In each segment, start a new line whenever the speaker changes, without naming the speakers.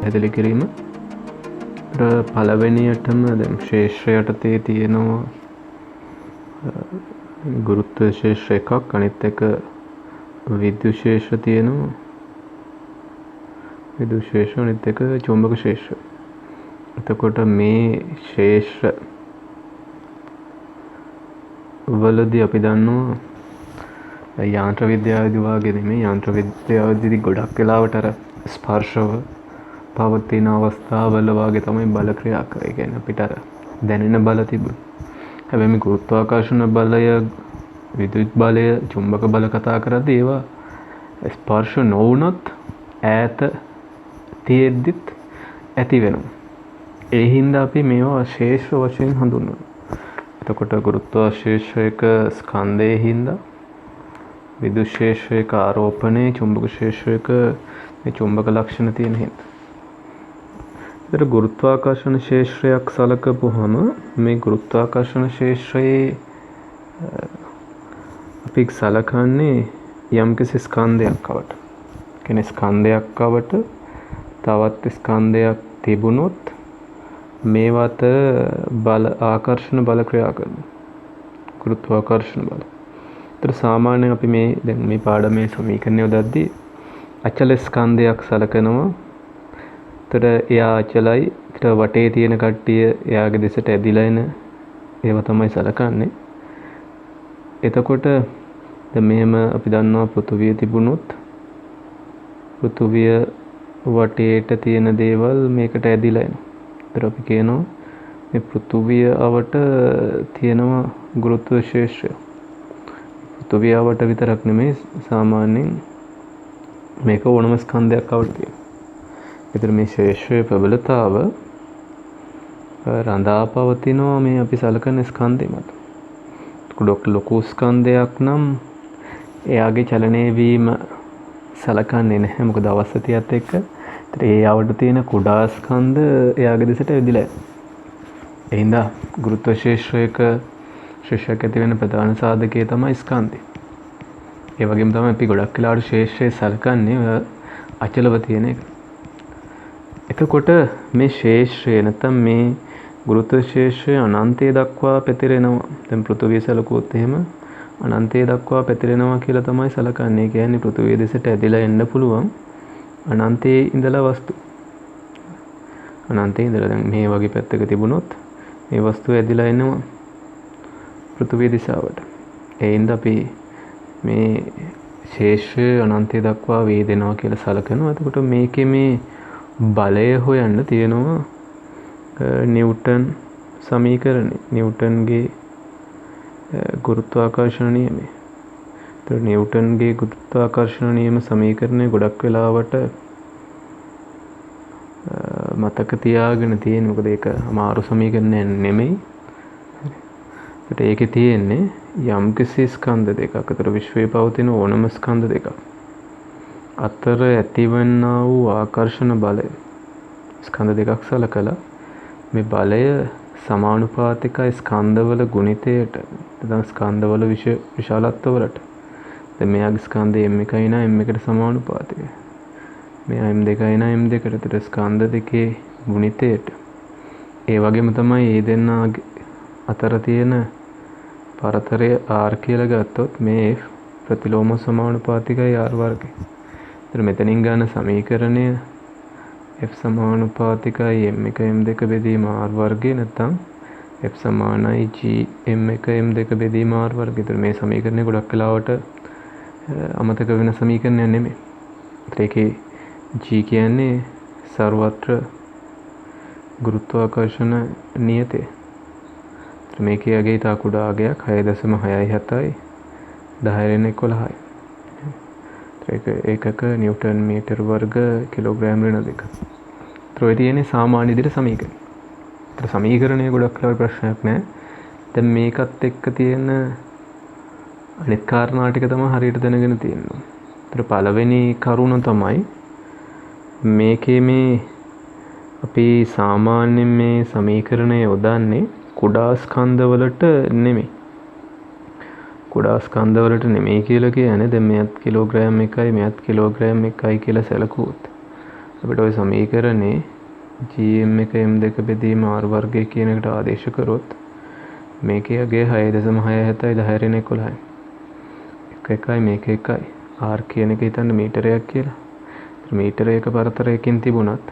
පැහැදිලි කිරීම. පළවෙනියටම දැන් ශේෂ්ත්‍රය යටතේ තියෙනවා ගුරුත්ව ශේෂ්ත්‍ර එකක්, අනිත් එක විද්‍යුත් ශේෂ්ත්‍ර තියෙනවා. විද්‍යුත් ශේෂ්ත්‍ර අනිත් එක චුම්බක ශේෂ්ත්‍ර. එතකොට මේ ශේෂ්ත්‍ර වලදී අපි දන්නවා යාන්ත්‍ර විද්‍යාවේදී වාගේ නෙමෙයි. යාන්ත්‍ර විද්‍යාවේදී ගොඩක් වෙලාවට අර ස්පර්ශව පවතින අවස්ථාවල වාගේ තමයි බල ක්‍රියා කරේ. කියන්නේ අපිට අර දැනෙන බල තිබුණා. හැබැයි මේ ගුරුත්වාකර්ෂණ බලය, විද්‍යුත් බලය, චුම්බක බල කතා කරද්දී ඒවා ස්පර්ශ නොවුනත් ඈත තියෙද්දිත් ඇති වෙනවා. ඒ හින්දා අපි මේවා ශේෂ්ත්‍ර වශයෙන් හඳුන්වනවා. එතකොට ගුරුත්වාකර්ෂණයක ස්කන්ධයේ හින්දා, විද්‍යුත් ශේෂ්ත්‍රයක ආරෝපණයේ, චුම්බක ශේෂ්ත්‍රයක මේ චුම්බක ලක්ෂණ තියෙන හින්දා. ඒතර ගුරුත්වාකර්ෂණ ශේෂ්ත්‍රයක් සලකපුවහම මේ ගුරුත්වාකර්ෂණ ශේෂ්ත්‍රයේ අපි සලකන්නේ යම්කිසි ස්කන්ධයක් අවට. කියන්නේ ස්කන්ධයක් අවට තවත් ස්කන්ධයක් තිබුණොත් මේවට බල ආකර්ෂණ බල ක්‍රියා කරනවා. ගුරුත්වාකර්ෂණ බල. ඒතර සාමාන්‍යයෙන් අපි දැන් මේ පාඩමේ සමීකරණය යොදද්දී අචල ස්කන්ධයක් සලකනවා. ඒතර එයා අචලයි. ඒතර වටේ තියෙන කට්ටිය එයාගේ දෙසට ඇදිලා එන ඒවා තමයි සලකන්නේ. එතකොට දැන් මෙහෙම අපි දන්නවා පෘථුවිය තිබුණොත් පෘථුවිය වටේට තියෙන දේවල් මේකට ඇදිලා එනවා. ඒතර අපි කියනවා මේ පෘථුවිය අවට තියෙනවා ගුරුත්ව ශේෂ්ත්‍රය. පෘථුවිය අවට විතරක් නෙමෙයි, සාමාන්‍යයෙන් මේක ඕනම ස්කන්ධයක් අවට තියෙනවා. ඒතර මේ ශේෂ්ත්‍රයේ ප්‍රබලතාව රඳා පවතිනවා මේ අපි සලකන ස්කන්ධය මත. ගොඩක් ලොකු ස්කන්ධයක් නම් එයාගේ චලනය වීම සලකන්නේ නැහැ. මොකද අවස්ථතියත් එක්ක ඒ අවට තියෙන කුඩා ස්කන්ධ එයාගේ දෙසට ඇදිලා යනවා. ඒ හින්දා ගුරුත්ව ශේෂ්ත්‍රයක ශේෂ්ත්‍රයක් ඇති වෙන ප්‍රධාන සාධකය තමයි ස්කන්ධය. ඒ වගේම තමයි අපි ගොඩක් වෙලාවට ශේෂ්ත්‍රය සලකන්නේ අචලව තියෙන එක. එතකොට මේ ශේෂ්ත්‍රය නැත්නම් මේ ගුරුත්ව ශේෂ්ත්‍රය අනන්තය දක්වා පැතිරෙනවා. දැන් පෘථුවිය සලකුවොත් එහෙම අනන්තය දක්වා පැතිරෙනවා කියලා තමයි සලකන්නේ. කියන්නේ පෘථුවිය දෙසට ඇදිලා එන්න පුළුවන් අනන්තයේ ඉඳලා වස්තු. අනන්තයේ ඉඳලා දැන් මේ වගේ පැත්තක තිබුණොත් මේ වස්තුව ඇදිලා එනවා පෘථුවිය දිශාවට. ඒ හින්දා අපි මේ ශේෂ්ත්‍රය අනන්තය දක්වා වේදෙනවා කියලා සලකනවා. එතකොට මේකේ මේ බලය හොයන්න තියෙනවා නිව්ටන් සමීකරණය. නිව්ටන්ගේ ගුරුත්වාකර්ෂණ නියමය. ඒතර නිව්ටන්ගේ ගුරුත්වාකර්ෂණ නියම සමීකරණය ගොඩක් වෙලාවට මතක තියාගෙන තියෙන. මොකද ඒක අමාරු සමීකරණයක් නෙමෙයි. ඒකට ඒකේ තියෙන්නේ යම්කිසි ස්කන්ධ දෙකක් අතර, විශ්වයේ පවතින ඕනම ස්කන්ධ දෙකක් අතර ඇතිවන්නා වූ ආකර්ෂණ බලය, ස්කන්ධ දෙකක් සලකලා මේ බලය සමානුපාතිකයි ස්කන්ධවල ගුණිතයට, නැත්නම් ස්කන්ධවල විශාලත්වවලට. දැන් මෙයාගේ ස්කන්ධය m1 නා m1ට සමානුපාතිකයි. මෙයා m2 නා m2ට. ඒතර ස්කන්ධ දෙකේ ගුණිතයට. ඒ වගේම තමයි මේ දෙන්නාගේ අතර තියෙන පරතරය r කියලා ගත්තොත් මේ f ප්‍රතිලෝම සමානුපාතිකයි r වර්ගය. ඒතර මෙතනින් ගන්න සමීකරණය f සමානුපාතිකයි m1 m2 බෙදීම r වර්ගය, නැත්නම් f සමානයි g m1 m2 බෙදීම r වර්ගය. ඒතර මේ සමීකරණය ගොඩක් වෙලාවට අමතක වෙන සමීකරණයක් නෙමෙයි. ඒතර ඒකේ g කියන්නේ සර්වත්‍ර ගුරුත්වාකර්ෂණ නියතය. ඒතර මේකේ අගේ තා කුඩා අගයක් 6.67යි 10^11යි. ඒකක නිව්ටන් මීටර් වර්ග කිලෝග්‍රෑම් ඍණ 2. ඒතර ඔය තියෙන්නේ සාමාන්‍ය විදිහට සමීකරණ. ඒතර සමීකරණය ගොඩක් වෙලාවට ප්‍රශ්නයක් නෑ. දැන් මේකත් එක්ක තියෙන අනිත් කාරණා ටික තමයි හරියට දැනගෙන තියෙනවා. ඒතර පළවෙනි කරුණ තමයි මේකේ මේ අපි සාමාන්‍යයෙන් මේ සමීකරණය යොදන්නේ කුඩා ස්කන්ධවලට නෙමෙයි. කුඩා ස්කන්ධවලට නෙමෙයි කියලා කියන්නේ දැන් මෙයත් කිලෝග්‍රෑම් 1යි මෙයත් කිලෝග්‍රෑම් 1යි කියලා සැලකුවොත් අපිට ওই සමීකරණේ GM1 M2 බෙදීම R වර්ගය කියන එකට ආදේශ කරොත් මේකේ අගය 6.67යි 10 11යි. එකයි මේක එකයි. R කියන එක හිතන්න මීටරයක් කියලා. මීටරයක පරතරයකින් තිබුණත්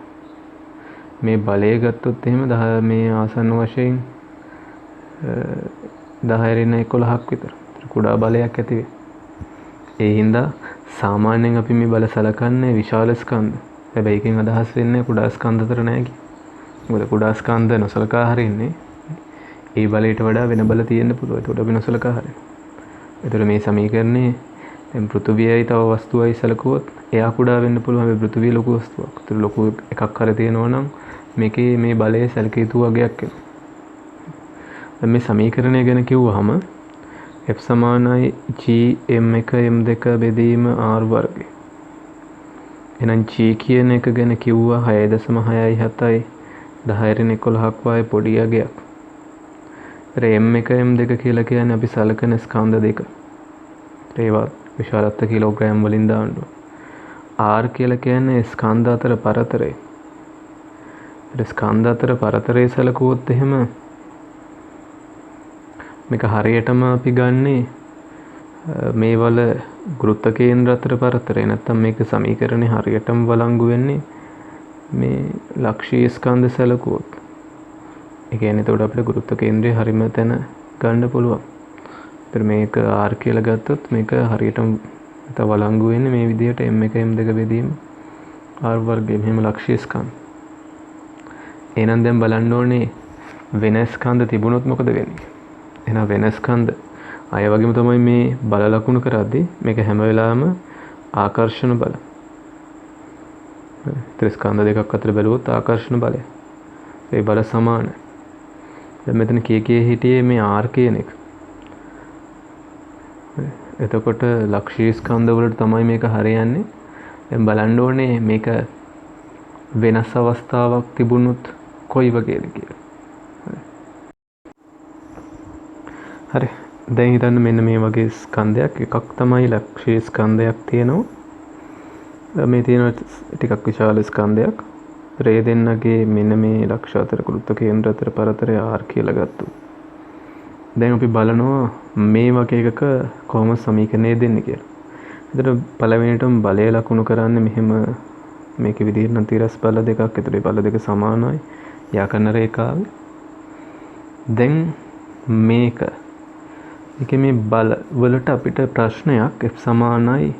මේ බලය ගත්තොත් එහෙම 10 මේ ආසන්න වශයෙන් 10 විතර කුඩා බලයක් ඇති වෙයි. ඒ හින්දා සාමාන්‍යයෙන් අපි මේ බල සලකන්නේ විශාල ස්කන්ධ. හැබැයි එකෙන් අදහස් වෙන්නේ කුඩා ස්කන්ධ අතර නෑ කිය. මොකද කුඩා ස්කන්ධ නොසලකා හරින්නේ ඒ බලයට වඩා වෙන බල තියෙන්න පුළුවන්. ඒකට අපි නොසලකා හරිනවා. ඒතර මේ සමීකරණේ දැන් පෘථුවියයි තව වස්තුවයි සලකුවොත් එයා කුඩා වෙන්න පුළුවන්. හැබැයි පෘථුවිය ලොකු වස්තුවක්. ඒතර ලොකු එකක් හරි තියෙනවා නම් මේකේ මේ බලයේ සැලකිය යුතු වගයක් එනවා. දැන් මේ සමීකරණය ගැන කිව්වහම F සමානයි GM1 M2 බෙදීම R වර්ගය. එහෙනම් G කියන එක ගැන කිව්වා 6.67යි 10 11ක් වගේ පොඩි අගයක්. M1 M2 කියලා කියන්නේ අපි සලකන ස්කන්ධ දෙක. ඒවා විශාලත්ව කිලෝග්‍රෑම් වලින් දානවා. R කියලා කියන්නේ ස්කන්ධ අතර පරතරය. ස්කන්ධ අතර පරතරය සැලකුවොත් එහෙම මේක හරියටම අපි ගන්නේ මේ වල ගුරුත්ව කේන්ද්‍ර අතර පරතරය. නැත්තම් මේක සමීකරණේ හරියටම වළංගු වෙන්නේ මේ ලක්ෂීය ස්කන්ධ සැලකුවොත්. ඒ කියන්නේ එතකොට අපිට ගුරුත්ව කේන්ද්‍රය හරියම තැන ගන්න පුළුවන්. ඒතර මේක R කියලා ගත්තොත් මේක හරියටම වළංගු වෙන්නේ මේ විදිහට M1 M2 බෙදීම R වර්ගය. මෙහෙම ලක්ෂීය ස්කන්ධ. එහෙනම් දැන් බලන්න ඕනේ වෙන ස්කන්ධ තිබුණොත් මොකද වෙන්නේ? එහෙනම් වෙන ස්කන්ධ අය වගේම තමයි මේ බල ලකුණු කරද්දී මේක හැම වෙලාවෙම ආකර්ෂණ බල. ත්‍රිස්කන්ධ දෙකක් අතර බැලුවොත් ආකර්ෂණ බලය. ඒ බල සමානයි. දැන් මෙතන කී හිටියේ මේ R කියන එක. එතකොට ලක්ෂීය ස්කන්ධ වලට තමයි මේක හරියන්නේ. දැන් බලන්න ඕනේ මේක වෙනස් අවස්ථාවක් තිබුණොත් කොයි වගේද කියලා. හරි. දැන් හිතන්න මෙන්න මේ වගේ ස්කන්ධයක් එකක් තමයි ලක්ෂීය ස්කන්ධයක් තියෙනවා. මේ තියෙන ටිකක් විශාල ස්කන්ධයක්. ඒ දෙන්නගේ මෙන්න මේ ලක්ෂ අතර ගුරුත්ව කේන්ද්‍ර අතර පරතරය R කියලා ගත්තා. දැන් අපි බලනවා මේ වගේ එකක කොහොමද සමීකරණය දෙන්නේ කියලා. එතකොට පළවෙනිටම බලය ලකුණු කරන්නේ මෙහෙම මේකේ විදිහට නම් තිරස් බල දෙකක්. ඒතර බල දෙක සමානයි. යාකරන රේඛාවේ. දැන් මේක ඒකේ මේ බල වලට අපිට ප්‍රශ්නයක් F සමානයි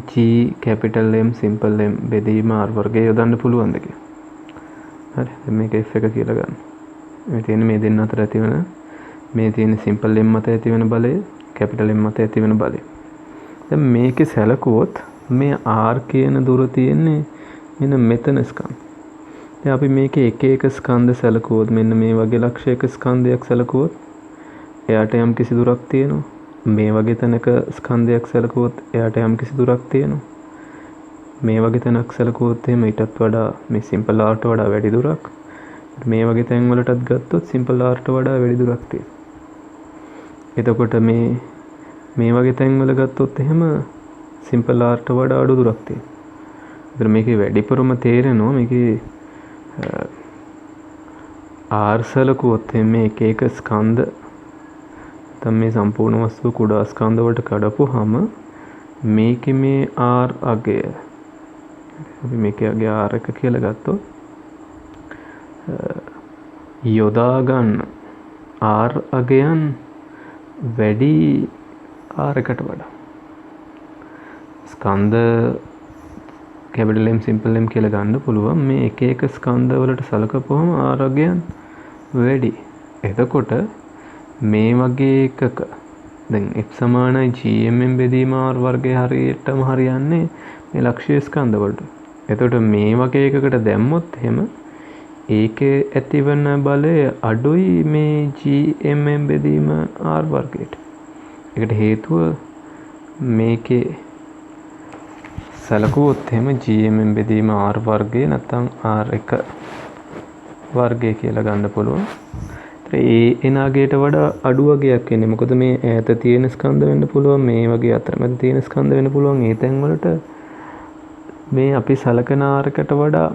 G capital M simple M බෙදීම R වර්ගය යොදන්න පුළුවන්ද කියලා. හරි. දැන් මේක F එක කියලා ගන්න. මේ තියෙන මේ දෙන්න අතර ඇතිවන මේ තියෙන simple M මත ඇතිවන බලය capital M මත ඇතිවන බලය. දැන් මේකේ සැලකුවොත් මේ R කියන දුර තියෙන්නේ මෙන්න මෙතන ස්කන්ධ. දැන් අපි මේකේ එක එක ස්කන්ධ සැලකුවොත් මෙන්න මේ වගේ ලක්ෂයක ස්කන්ධයක් සැලකුවොත් එයාට යම් කිසි දුරක් තියෙනවා. මේ වගේ තැනක ස්කන්ධයක් සැලකුවොත් එයාට යම් කිසි දුරක් තියෙනවා. මේ වගේ තැනක් සැලකුවොත් එහෙම ඊටත් වඩා මේ simple R ට වඩා වැඩි දුරක්. මේ වගේ තැන් වලටත් ගත්තොත් simple R ට වඩා වැඩි දුරක් තියෙනවා. එතකොට මේ වගේ තැන් වල ගත්තොත් එහෙම simple R ට වඩා අඩු දුරක් තියෙනවා. ඒතර මේකේ වැඩිපුරම තේරෙනවා මේකේ R සැලකුවොත් මේ එක එක ස්කන්ධ මේ සම්පූර්ණ වස්තුව කුඩා ස්කන්ධ වලට කඩපුවාම මේකේ මේ R අගය අපි මේකේ අගය R එක කියලා ගත්තොත් යොදා ගන්න R අගයන් වැඩි R එකට වඩා ස්කන්ධ capital M simple M කියලා ගන්න පුළුවන් මේ එක එක ස්කන්ධ වලට සලකපුවම R අගයන් වැඩි. එතකොට මේ වගේ එකක දැන් F සමානයි GM බෙදීම R වර්ගය හරියටම හරියන්නේ මේ ලක්ෂීය ස්කන්ධ වලට. එතකොට මේ වගේ එකකට දැම්මොත් එහෙම ඒකේ ඇතිවන බලය අඩුයි මේ GM බෙදීම R වර්ගයට. ඒකට හේතුව මේකේ සැලකුවොත් එහෙම GM බෙදීම R වර්ගය නැත්නම් R1 වර්ගය කියලා ගන්න පුළුවන්. ඒ එනාගේට වඩා අඩු වගයක් එන්නේ. මොකද මේ ඈත තියෙන ස්කන්ධ වෙන්න පුළුවන්, මේ වගේ අතරමැද තියෙන ස්කන්ධ වෙන්න පුළුවන්. ඒ තැන් වලට මේ අපි සලකන ආරකට වඩා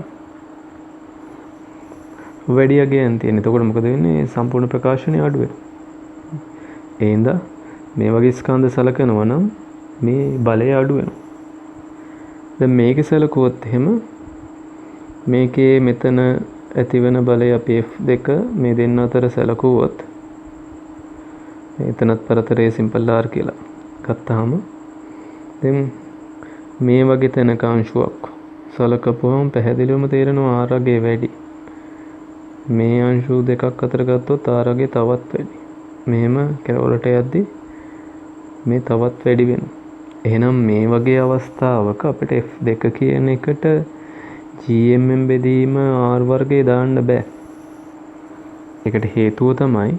වැඩි අගයන් තියෙන. එතකොට මොකද වෙන්නේ? සම්පූර්ණ ප්‍රකාශනය අඩු වෙනවා. ඒ හින්දා මේ වගේ ස්කන්ධ සලකනවා නම් මේ බලය අඩු වෙනවා. දැන් මේකේ සලකුවොත් එහෙම මේකේ මෙතන ඇතිවන බලය අපි F2 මේ දෙන්න අතර සලකුවොත් එතනත් පරතරයේ සිම්පල් R කියලා ගත්තාම දැන් මේ වගේ තැනක අංශුවක් සලකපුවම පැහැදිලිවම තේරෙනවා R අගේ වැඩි. මේ අංශු දෙකක් අතර ගත්තොත් R අගේ තවත් වැඩි. මෙහෙම කැරවලට යද්දි මේ තවත් වැඩි වෙනවා. එහෙනම් මේ වගේ අවස්ථාවක අපිට F2 කියන එකට GMM බෙදීම R වර්ගයේ දාන්න බෑ. ඒකට හේතුව තමයි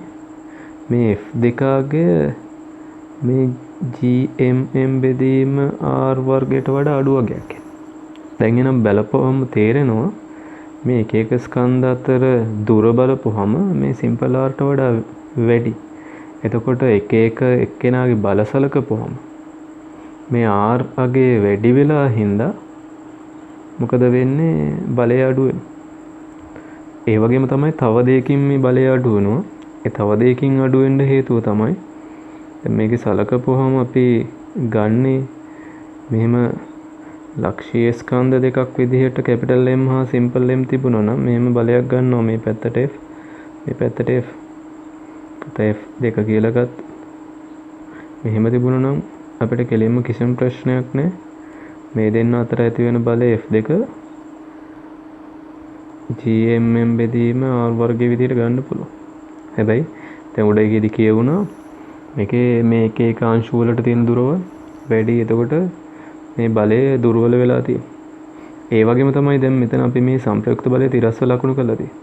මේ F2 මේ GMM බෙදීම R වර්ගයට වඩා අඩු වගයක්. දැන් එනම් බලපුවම තේරෙනවා මේ එක එක ස්කන්ධ අතර දුර බලපුවම මේ සිම්පල් R ට වඩා වැඩි. එතකොට එක එක එක්කෙනාගේ බල සලකපුවම මේ R අගේ වැඩි වෙලා හින්දා මොකද වෙන්නේ? බලය අඩු වෙනවා. ඒ වගේම තමයි තව දෙයකින් මේ බලය අඩු වෙනවා. ඒ තව දෙයකින් අඩු වෙන්න හේතුව තමයි දැන් මේකේ සලකපුවම අපි ගන්නේ මෙහෙම ලක්ෂීය ස්කන්ධ දෙකක් විදිහට කැපිටල් M හා සිම්පල් M තිබුණා නම් මෙහෙම බලයක් ගන්නවා මේ පැත්තට F මේ පැත්තට F F2 කියලා ගත්ත. මෙහෙම තිබුණා නම් අපිට කෙලින්ම කිසිම ප්‍රශ්නයක් නැහැ. මේ දෙන්න අතර ඇති වෙන බලය F2 GMM බෙදීම R වර්ගයේ විදිහට ගන්න පුළුවන්. හැබැයි දැන් උඩ එකේදී කියවුණා මේකේ මේ එක එක අංශු වලට තියෙන දුරව වැඩි. එතකොට මේ බලය දුර්වල වෙලා තියෙනවා. ඒ වගේම තමයි දැන් මෙතන අපි මේ සංප්‍රයුක්ත බලය තිරස්ව ලකුණු කරලා තියෙන්නේ.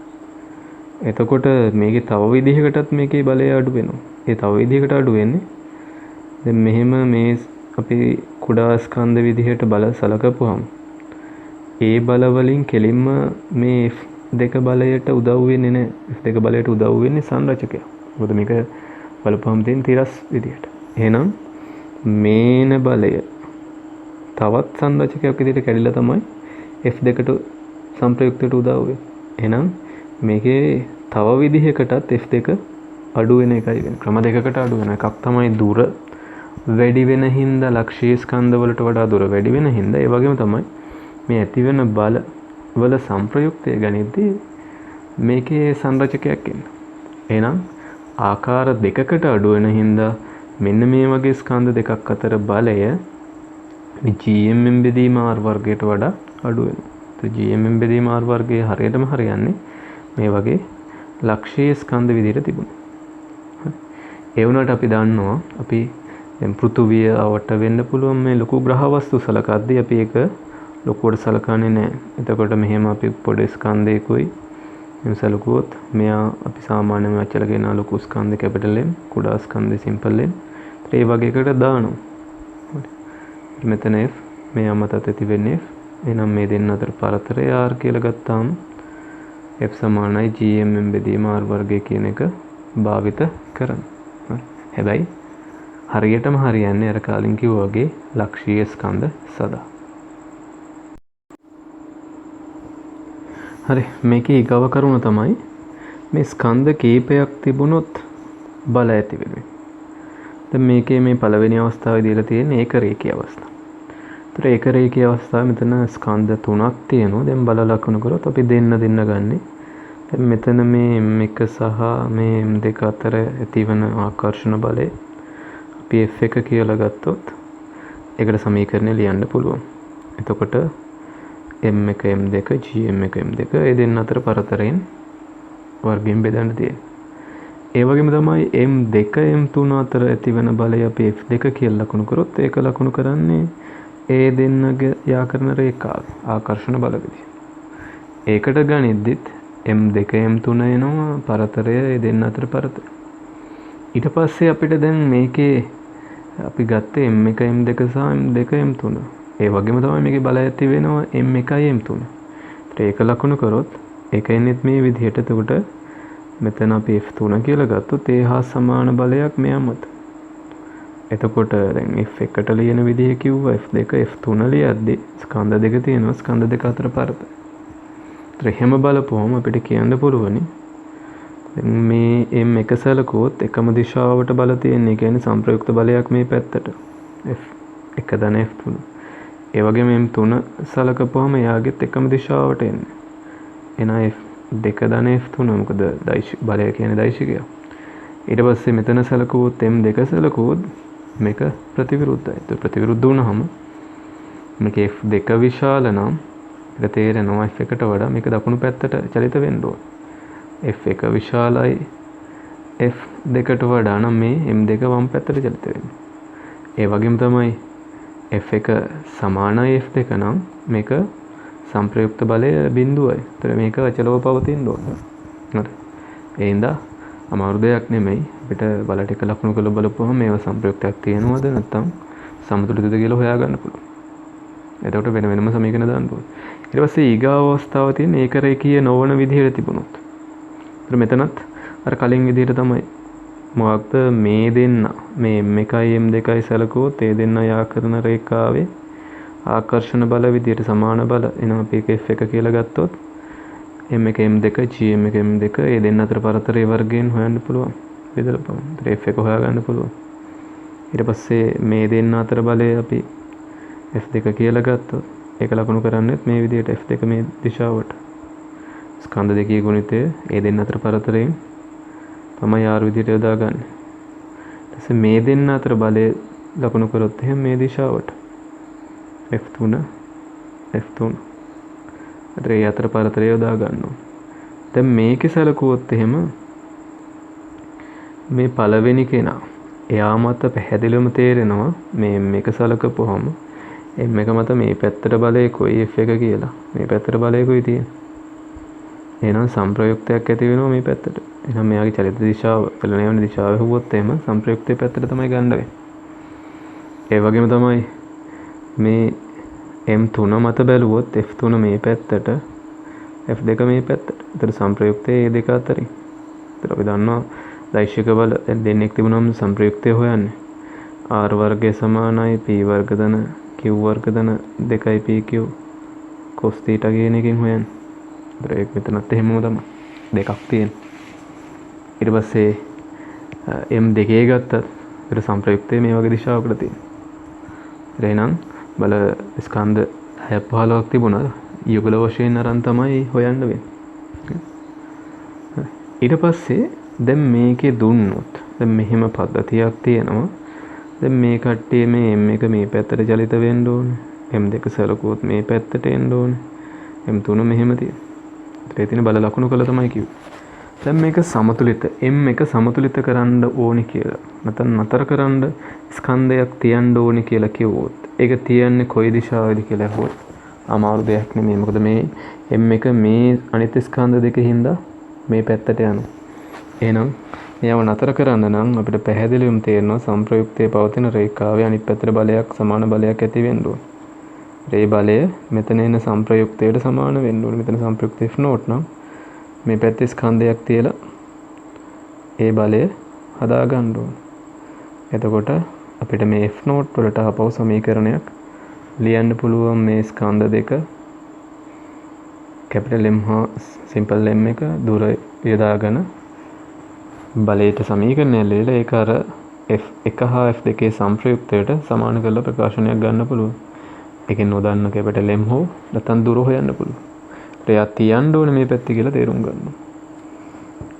එතකොට මේකේ තව විදිහකටත් මේකේ බලය අඩු වෙනවා. ඒ තව විදිහකට අඩු වෙන්නේ දැන් මෙහෙම මේ අපි කුඩා ස්කන්ධ විදිහට බල සලකපුවම ඒ බල වලින් කෙලින්ම මේ F2 බලයට උදව් වෙන්නේ නැහැ. F2 බලයට උදව් වෙන්නේ සංරචකයා. මොකද මේක බලපුවම තියෙන තිරස් විදිහට. එහෙනම් මේන බලය තවත් සංරචකයක් විදිහට කැඩිලා තමයි F2ට සංප්‍රයුක්තයට උදව් වෙන්නේ. එහෙනම් මේකේ තව විදිහකටත් F2 අඩු වෙන එකයි වෙන්නේ. ක්‍රම දෙකකට අඩු වෙන එකක් තමයි දුර වැඩි වෙන හින්දා ලක්ෂීය ස්කන්ධ වලට වඩා දුර වැඩි වෙන හින්දා. ඒ වගේම තමයි මේ ඇති වෙන බල වල සංප්‍රයුක්තය ගනිද්දී මේකේ සංරචකයක් එන්නේ. එහෙනම් ආකාර දෙකකට අඩු වෙන හින්දා මෙන්න මේ වගේ ස්කන්ධ දෙකක් අතර බලය මේ GMM බෙදීම R වර්ගයට වඩා අඩු වෙනවා. ඒ GMM බෙදීම R වර්ගයේ හරියටම හරියන්නේ මේ වගේ ලක්ෂීය ස්කන්ධ විදිහට තිබුණා. ඒ වුණාට අපි දන්නවා අපි දැන් පෘථුවිය අවට වෙන්න පුළුවන් මේ ලොකු ග්‍රහ වස්තු සලකද්දී අපි ඒක ලොකුවට සලකන්නේ නැහැ. එතකොට මෙහෙම අපි පොඩි ස්කන්ධයකුයි මෙහෙම සලකුවොත් මෙයා අපි සාමාන්‍යයෙන් අචල කියන ලොකු ස්කන්ධ කැපිටල් M කුඩා ස්කන්ධ සිම්පල් M ඒ වගේ එකකට දානවා. හරි. මෙතන F මෙයා මත ඇති වෙන්නේ F. එහෙනම් මේ දෙන්න අතර පරතරය R කියලා ගත්තාම F සමානයි GMM බෙදීම R වර්ගය කියන එක භාවිත කරනවා. හැබැයි හරියටම හරියන්නේ අර කලින් කිව්වා වගේ ලක්ෂීය ස්කන්ධ සදා. හරි, මේකේ ඊගව කරුණ තමයි මේ ස්කන්ධ කීපයක් තිබුණොත් බල ඇති වෙන්නේ. දැන් මේකේ මේ පළවෙනි අවස්ථාවේ දීලා තියෙන්නේ ඒක රේඛීය අවස්ථාව. ඒතර ඒක රේඛීය අවස්ථාව මෙතන ස්කන්ධ තුනක් තියෙනවා. දැන් බල ලකුණු කරොත් අපි දෙන්න ගන්නෙ. දැන් මෙතන මේ M1 සහ මේ M2 අතර ඇතිවන ආකර්ෂණ බලය අපි F1 කියලා ගත්තොත් ඒකට සමීකරණය ලියන්න පුළුවන්. එතකොට M1 M2 GM1 M2 ඒ දෙන්න අතර පරතරයෙන් වර්ගයෙන් බෙදන්න තියෙනවා. ඒ වගේම තමයි M2 M3 අතර ඇතිවන බලය අපි F2 කියලා ලකුණු කරොත් ඒක ලකුණු කරන්නේ ඒ දෙන්නගේ යාකරන රේඛාව ආකර්ෂණ බල විදිය. ඒකට ගනිද්දිත් M2 M3 එනවා පරතරය ඒ දෙන්න අතර පරතරය. ඊට පස්සේ අපිට දැන් මේකේ අපි ගත්තේ M1 M2 සහ M2 M3. ඒ වගේම තමයි මේකේ බලය ඇති වෙනවා M1 M3. ඒක ලකුණු කරොත් ඒක එන්නේ මේ විදිහට. එතකොට මෙතන අපි F3 කියලා ගත්තොත් ඒ හා සමාන බලයක් මෙයා මත. එතකොට දැන් F1ට ලියන විදිහ කිව්වා F2 F3 ලියද්දි ස්කන්ධ දෙක තියෙනවා ස්කන්ධ දෙක අතර පරතර. ඒතර එහෙම බලපුවම අපිට කියන්න පුළුවනි මේ M එක සැලකුවොත් එකම දිශාවට බල තියෙන්නේ කියන්නේ සංප්‍රයුක්ත බලයක් මේ පැත්තට F1 ධන F3. ඒ වගේම M3 සැලකපුවම එයාගෙත් එකම දිශාවට එන්නේ. එහෙනම් F2 ධන F3 මොකද බලය කියන්නේ දෛශිකය. ඊට පස්සේ මෙතන සැලකුවොත් M2 සැලකුවොත් මේක ප්‍රතිවිරුද්ධයි. ඒක ප්‍රතිවිරුද්ධ වුණාම මේක F2 විශාල නම් ඒක තේරෙනවා F1ට වඩා මේක දකුණු පැත්තට චලිත වෙන්න ඕන. F1 විශාලයි F2ට වඩා නම් මේ M2 වම් පැත්තට චලිත වෙන්නේ. ඒ වගේම තමයි F1 සමානයි F2 නම් මේක සංප්‍රයුක්ත බලය බිඳුවයි. ඒතර මේක අචලව පවතින්න ඕන. හරි. ඒ හින්දා අමාරු දෙයක් නෙමෙයි. අපිට බල ටික ලකුණු කරලා බලපුවම මේව සංප්‍රයුක්තයක් තියෙනවද නැත්නම් සමතුලිතද කියලා හොයාගන්න පුළුවන්. එතකොට වෙන වෙනම සමීකරණ දාන්න ඕනේ. ඊට පස්සේ ඊගාව අවස්ථාව තියෙන ඒක රේඛීය නොවන විදිහට තිබුණොත්. ඒතර මෙතනත් අර කලින් විදිහට තමයි මොකක්ද මේ දෙන්න මේ M1යි M2යි සැලකුවොත් ඒ දෙන්න යා කරන රේඛාවේ ආකර්ෂණ බල විදිහට සමාන බල එනවා අපි ඒක F1 කියලා ගත්තොත් M1 M2 GM1 M2 ඒ දෙන්න අතර පරතරයේ වර්ගයෙන් හොයන්න පුළුවන්. බෙදලා බලමු. F1 හොයාගන්න පුළුවන්. ඊට පස්සේ මේ දෙන්න අතර බලය අපි F2 කියලා ගත්තොත් ඒක ලකුණු කරන්නේත් මේ විදිහට F2 මේ දිශාවට. ස්කන්ධ දෙකේ ගුණිතය ඒ දෙන්න අතර පරතරයෙන් තමයි R විදිහට යොදාගන්නේ. ඊට පස්සේ මේ දෙන්න අතර බලය ලකුණු කරොත් එහෙනම් මේ දිශාවට F3 F3 ඒ අතර පරතරය යොදා ගන්නවා. දැන් මේකේ සැලකුවොත් එහෙම මේ පළවෙනි කෙනා එයා මත පැහැදිලිවම තේරෙනවා මේ මේක සැලකපුවම මේක මත මේ පැත්තට බලය කොයි F1 කියලා. මේ පැත්තට බලය කොයි තියෙන්නේ. එහෙනම් සංප්‍රයුක්තයක් ඇති වෙනවා මේ පැත්තට. එහෙනම් මෙයාගේ චලිත දිශාව චලනය වෙන දිශාව හුවොත් එහෙම සංප්‍රයුක්තයේ පැත්තට තමයි ගන්න වෙන්නේ. ඒ වගේම තමයි මේ M3 මත බැලුවොත් F3 මේ පැත්තට F2 මේ පැත්තට. ඒතර සංප්‍රයුක්තයේ මේ දෙක අතරින්. ඒතර අපි දන්නවා දෛශික බල දෙන්නෙක් තිබුණාම සංප්‍රයුක්තය හොයන්නේ. R වර්ගය සමානයි P වර්ග ධන Q වර්ග ධන 2pq cos θ කියන එකෙන් හොයන්නේ. ඒතර ඒක මෙතනත් එහෙමම තමයි. දෙකක් තියෙනවා. ඊට පස්සේ M2 ගත්තත් ඒතර සංප්‍රයුක්තයේ මේ වගේ දිශාවකට තියෙනවා. එහෙනම් බල ස්කන්ධ 10 15ක් තිබුණා යුගල වශයෙන් අරන් තමයි හොයන්න වෙන්නේ. ඊට පස්සේ දැන් මේකේ දුන්නොත් දැන් මෙහෙම පද්ධතියක් තියෙනවා. දැන් මේ කට්ටිය මේ M1 මේ පැත්තට චලිත වෙන්න ඕනේ. M2 සලකුවොත් මේ පැත්තට එන්න ඕනේ. M3 මෙහෙම තියෙනවා. ඒතර තියෙන බල ලකුණු කළා තමයි කිව්වේ. දැන් මේක සමතුලිත M1 සමතුලිත කරන්න ඕනේ කියලා. නැත්නම් නතර කරන්න ස්කන්ධයක් තියන්න ඕනේ කියලා කිව්වොත් ඒක තියන්නේ කොයි දිශාවේද කියලා අහුවොත් අමාරු දෙයක් නෙමෙයි. මොකද මේ M1 මේ අනිත් ස්කන්ධ දෙකින්ද මේ පැත්තට යනවා. එහෙනම් මේව නතර කරන්න නම් අපිට පැහැදිලිවම තේරෙනවා සංප්‍රයුක්තයේ පවතින රේඛාවේ අනිත් පැත්තට බලයක් සමාන බලයක් ඇති වෙන්න ඕනේ. ඒ බලය මෙතන එන සංප්‍රයුක්තයට සමාන වෙන්න ඕනේ. මෙතන සංප්‍රයුක්ත F0 නම් මේ පැත්තේ ස්කන්ධයක් තියලා ඒ බලය හදා ගන්න ඕනේ. එතකොට අපිට මේ F0 වලට ආපහු සමීකරණයක් ලියන්න පුළුවන් මේ ස්කන්ධ දෙක කැපිටල් M හා සිම්පල් M එක දුර යොදාගෙන බලයට සමීකරණය ලියලා ඒක අර F1 හා F2 සංප්‍රයුක්තයට සමාන කරලා ප්‍රකාශනයක් ගන්න පුළුවන්. ඒකෙන් නොදන්න කැපිටල් M හෝ නැත්නම් දුර හොයන්න පුළුවන්. එයා තියන්න ඕනේ මේ පැත්තේ කියලා තේරුම් ගන්නවා.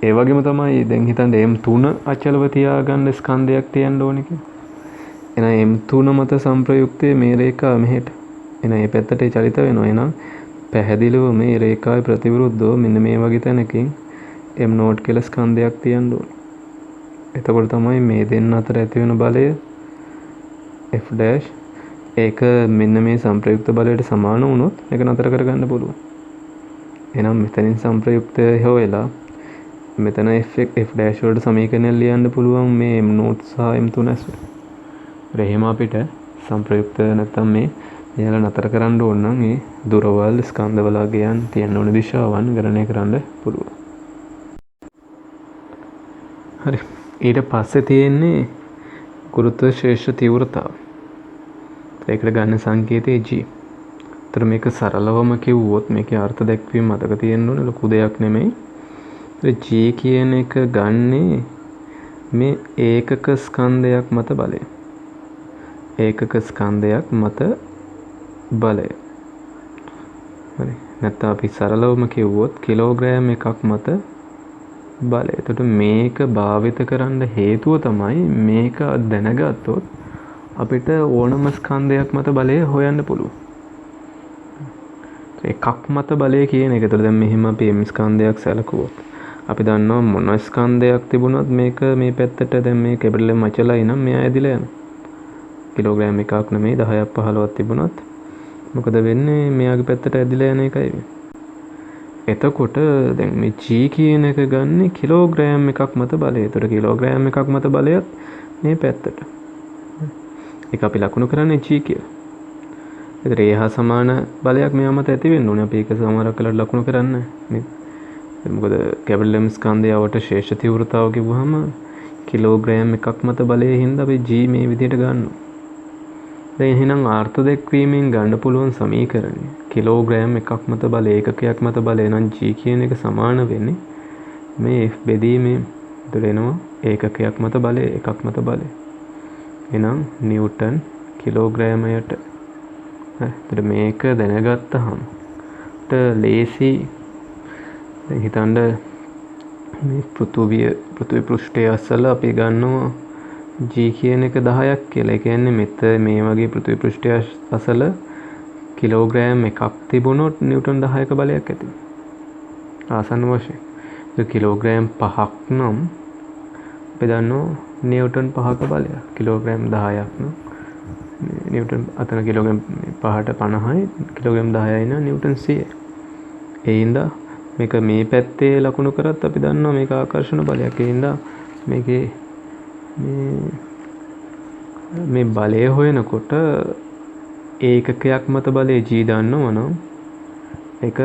ඒ වගේම තමයි දැන් හිතන්න M3 අචලව තියාගන්න ස්කන්ධයක් තියන්න ඕනේ කියලා. එහෙනම් M3 මත සංප්‍රයුක්තයේ මේ රේඛාව මෙහෙට. එහෙනම් මේ පැත්තට චලිත වෙනවා. එහෙනම් පැහැදිලිව මේ රේඛාවේ ප්‍රතිවිරුද්ධව මෙන්න මේ වගේ තැනකින් M0 කියලා ස්කන්ධයක් තියන්න ඕනේ. එතකොට තමයි මේ දෙන්න අතර ඇති වෙන බලය F' ඒක මෙන්න මේ සංප්‍රයුක්ත බලයට සමාන වුණොත් මේක නතර කරගන්න පුළුවන්. එහෙනම් මෙතනින් සංප්‍රයුක්තය හොයලා මෙතන F' වලට සමීකරණය ලියන්න පුළුවන් මේ M0 සහ M3 ඇසුර. එහෙම අපිට සංප්‍රයුක්ත නැත්තම් මේ මෙයාලා නතර කරන්න ඕන නම් මේ දුරවල් ස්කන්ධවල ගයන් තියෙන ඕන දිශාවන් ගණනය කරන්න පුළුවන්. හරි. ඊට පස්සේ තියෙන්නේ ගුරුත්ව ශේෂ්ඨ තීව්‍රතාව. ඒකට ගන්න සංකේතය G. ඒතර මේක සරලවම කිව්වොත් මේකේ අර්ථ දැක්වීම මතක තියෙන්න ඕනේ, ලොකු දෙයක් නෙමෙයි. G කියන එක ගන්නේ මේ ඒකක ස්කන්ධයක් මත බලය. ඒකක ස්කන්ධයක් මත බලය. හරි. නැත්නම් අපි සරලවම කිව්වොත් කිලෝග්‍රෑම් එකක් මත බලය. එතකොට මේක භාවිත කරන්න හේතුව තමයි මේක දැනගත්තොත් අපිට ඕනම ස්කන්ධයක් මත බලය හොයන්න පුළුවන්. එකක් මත බලය කියන එක. එතකොට දැන් මෙහෙම අපි m ස්කන්ධයක් සැලකුවොත් අපි දන්නවා මොන ස්කන්ධයක් තිබුණත් මේක මේ පැත්තට දැන් මේ කැපිටල් M අචලයි නම් මෙයා ඇදිලා යනවා. කිලෝග්‍රෑම් එකක් නෙමෙයි 10ක් 15ක් තිබුණත් මොකද වෙන්නේ? මෙයාගේ පැත්තට ඇදිලා යන එකයි වෙන්නේ. එතකොට දැන් මේ G කියන එක ගන්න කිලෝග්‍රෑම් එකක් මත බලය. ඒතර කිලෝග්‍රෑම් එකක් මත බලයත් මේ පැත්තට. ඒක අපි ලකුණු කරන්නේ G කියලා. ඒතර ඒ හා සමාන බලයක් මෙයා මත ඇති වෙන්න ඕනේ. අපි ඒක සමහරක් වෙලාවට ලකුණු කරන්නේ නේද? මොකද කැපිටල් M ස්කන්ධයවට ශේෂ තීව්‍රතාව කිව්වහම කිලෝග්‍රෑම් එකක් මත බලයේ හින්දා අපි G මේ විදිහට ගන්නවා. දැන් එහෙනම් අර්ථ දැක්වීමෙන් ගන්න පුළුවන් සමීකරණය කිලෝග්‍රෑම් එකක් මත බලය ඒකකයක් මත බලය නම් G කියන එක සමාන වෙන්නේ මේ F බෙදීමේ දෙනවා ඒකකයක් මත බලය එකක් මත බලය. එහෙනම් නිව්ටන් කිලෝග්‍රෑමයට. හරි. මේක දැනගත්තහම ලේසි. දැන් හිතන්න මේ පෘථුවිය පෘෂ්ඨය අසල අපි ගන්නවා G කියන එක 10ක් කියලා. ඒ කියන්නේ මේ වගේ පෘථිවි පෘෂ්ඨය අසල කිලෝග්‍රෑම් එකක් තිබුණොත් නිව්ටන් 10ක බලයක් ඇති. ආසන්න වශයෙන්. ඒ කිලෝග්‍රෑම් 5ක් නම් අපි දන්නවා නිව්ටන් 5ක බලය. කිලෝග්‍රෑම් 10ක් නම් නිව්ටන් අතන කිලෝග්‍රෑම් 5ට 50යි, කිලෝග්‍රෑම් 10යි නම් නිව්ටන් 100යි. ඒ හින්දා මේක මේ පැත්තේ ලකුණු කරත් අපි දන්නවා මේක ආකර්ෂණ බලයක්. ඒ හින්දා මේකේ මේ බලය හොයනකොට ඒකකයක් මත බලය G දන්නවනම් ඒක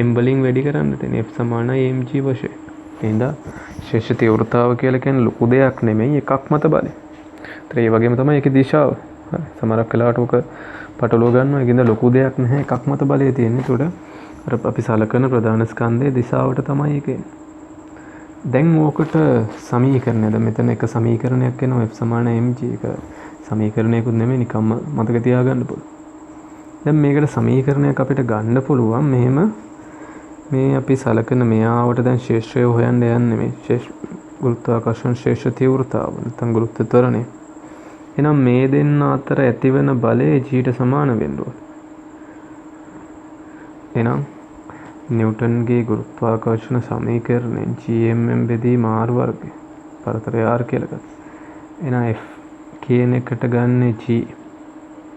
m වලින් වැඩි කරන්න තියෙන F සමානයි mg වශයෙන්. එහෙනම් ශේෂ තීව්‍රතාව කියලා කියන්නේ ලොකු දෙයක් නෙමෙයි, එකක් මත බලය. ඒත් ඒ වගේම තමයි ඒකේ දිශාව. හරි. සමහරක් වෙලාවට ඔක පටලව ගන්නවා. ඒකින්ද ලොකු දෙයක් නැහැ, එකක් මත බලය තියෙන්නේ. ඒකට අර අපි සලකන ප්‍රධාන ස්කන්ධයේ දිශාවට තමයි ඒක එන්නේ. දැන් ඕකට සමීකරණය. දැන් මෙතන එක සමීකරණයක් එනවා F සමාන mg. එක සමීකරණයකුත් නෙමෙයි, නිකම්ම මතක තියාගන්න පුළුවන්. දැන් මේකට සමීකරණයක් අපිට ගන්න පුළුවන්. මෙහෙම මේ අපි සලකන මෙයාවට දැන් ශේෂ්ත්‍රය හොයන්න යන්නේ මේ ගුරුත්වාකර්ෂණ ශේෂ්ත්‍ර තීව්‍රතාව නැත්නම් ගුරුත්ව ත්වරණය. එහෙනම් මේ දෙන්න අතර ඇතිවන බලය Gට සමාන වෙන්න ඕනේ. එහෙනම් නිව්ටන්ගේ ගුරුත්වාකර්ෂණ සමීකරණය Gmm බෙදීම r වර්ගය පරතරය r කියලා ගත්තා. එහෙනම් F කියන එකට ගන්න G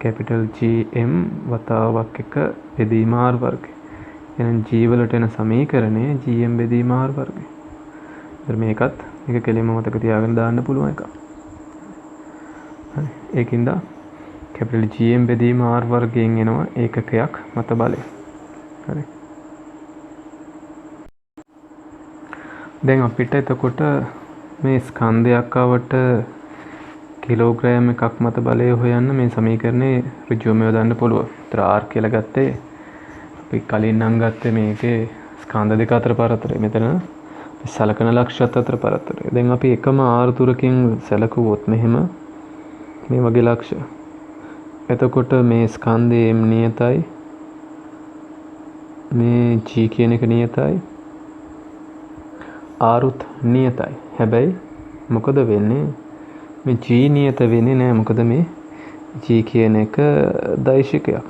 කැපිටල් Gm වතාවක් එක බෙදීම r වර්ගය. එහෙනම් G වලට එන සමීකරණය Gm බෙදීම r වර්ගය. ඊට මේකත් එක කෙලින්ම මතක තියාගෙන දාන්න පුළුවන් එකක්. හරි. ඒකින්ද කැපිටල් Gm බෙදීම r වර්ගයෙන් එනවා ඒකකයක් මත බලය. හරි. දැන් අපිට එතකොට මේ ස්කන්ධයක් ආවට කිලෝග්‍රෑම් එකක් මත බලය හොයන්න මේ සමීකරණේ ඍජුවම යොදන්න පුළුවන්. ඒතර r කියලා ගත්තේ අපි කලින් නම් ගත්තේ මේකේ ස්කන්ධ දෙක අතර පරතරය. මෙතන සලකන ලක්ෂ්‍යත් අතර පරතරය. දැන් අපි එකම r දුරකින් සැලකුවොත් මෙහෙම මේ වගේ ලක්ෂ්‍ය. එතකොට මේ ස්කන්ධයේ m නියතයි. මේ g කියන එක නියතයි. r උත් නියතයි. හැබැයි මොකද වෙන්නේ? මේ G නියත වෙන්නේ නැහැ. මොකද මේ G කියන එක දෛශිකයක්.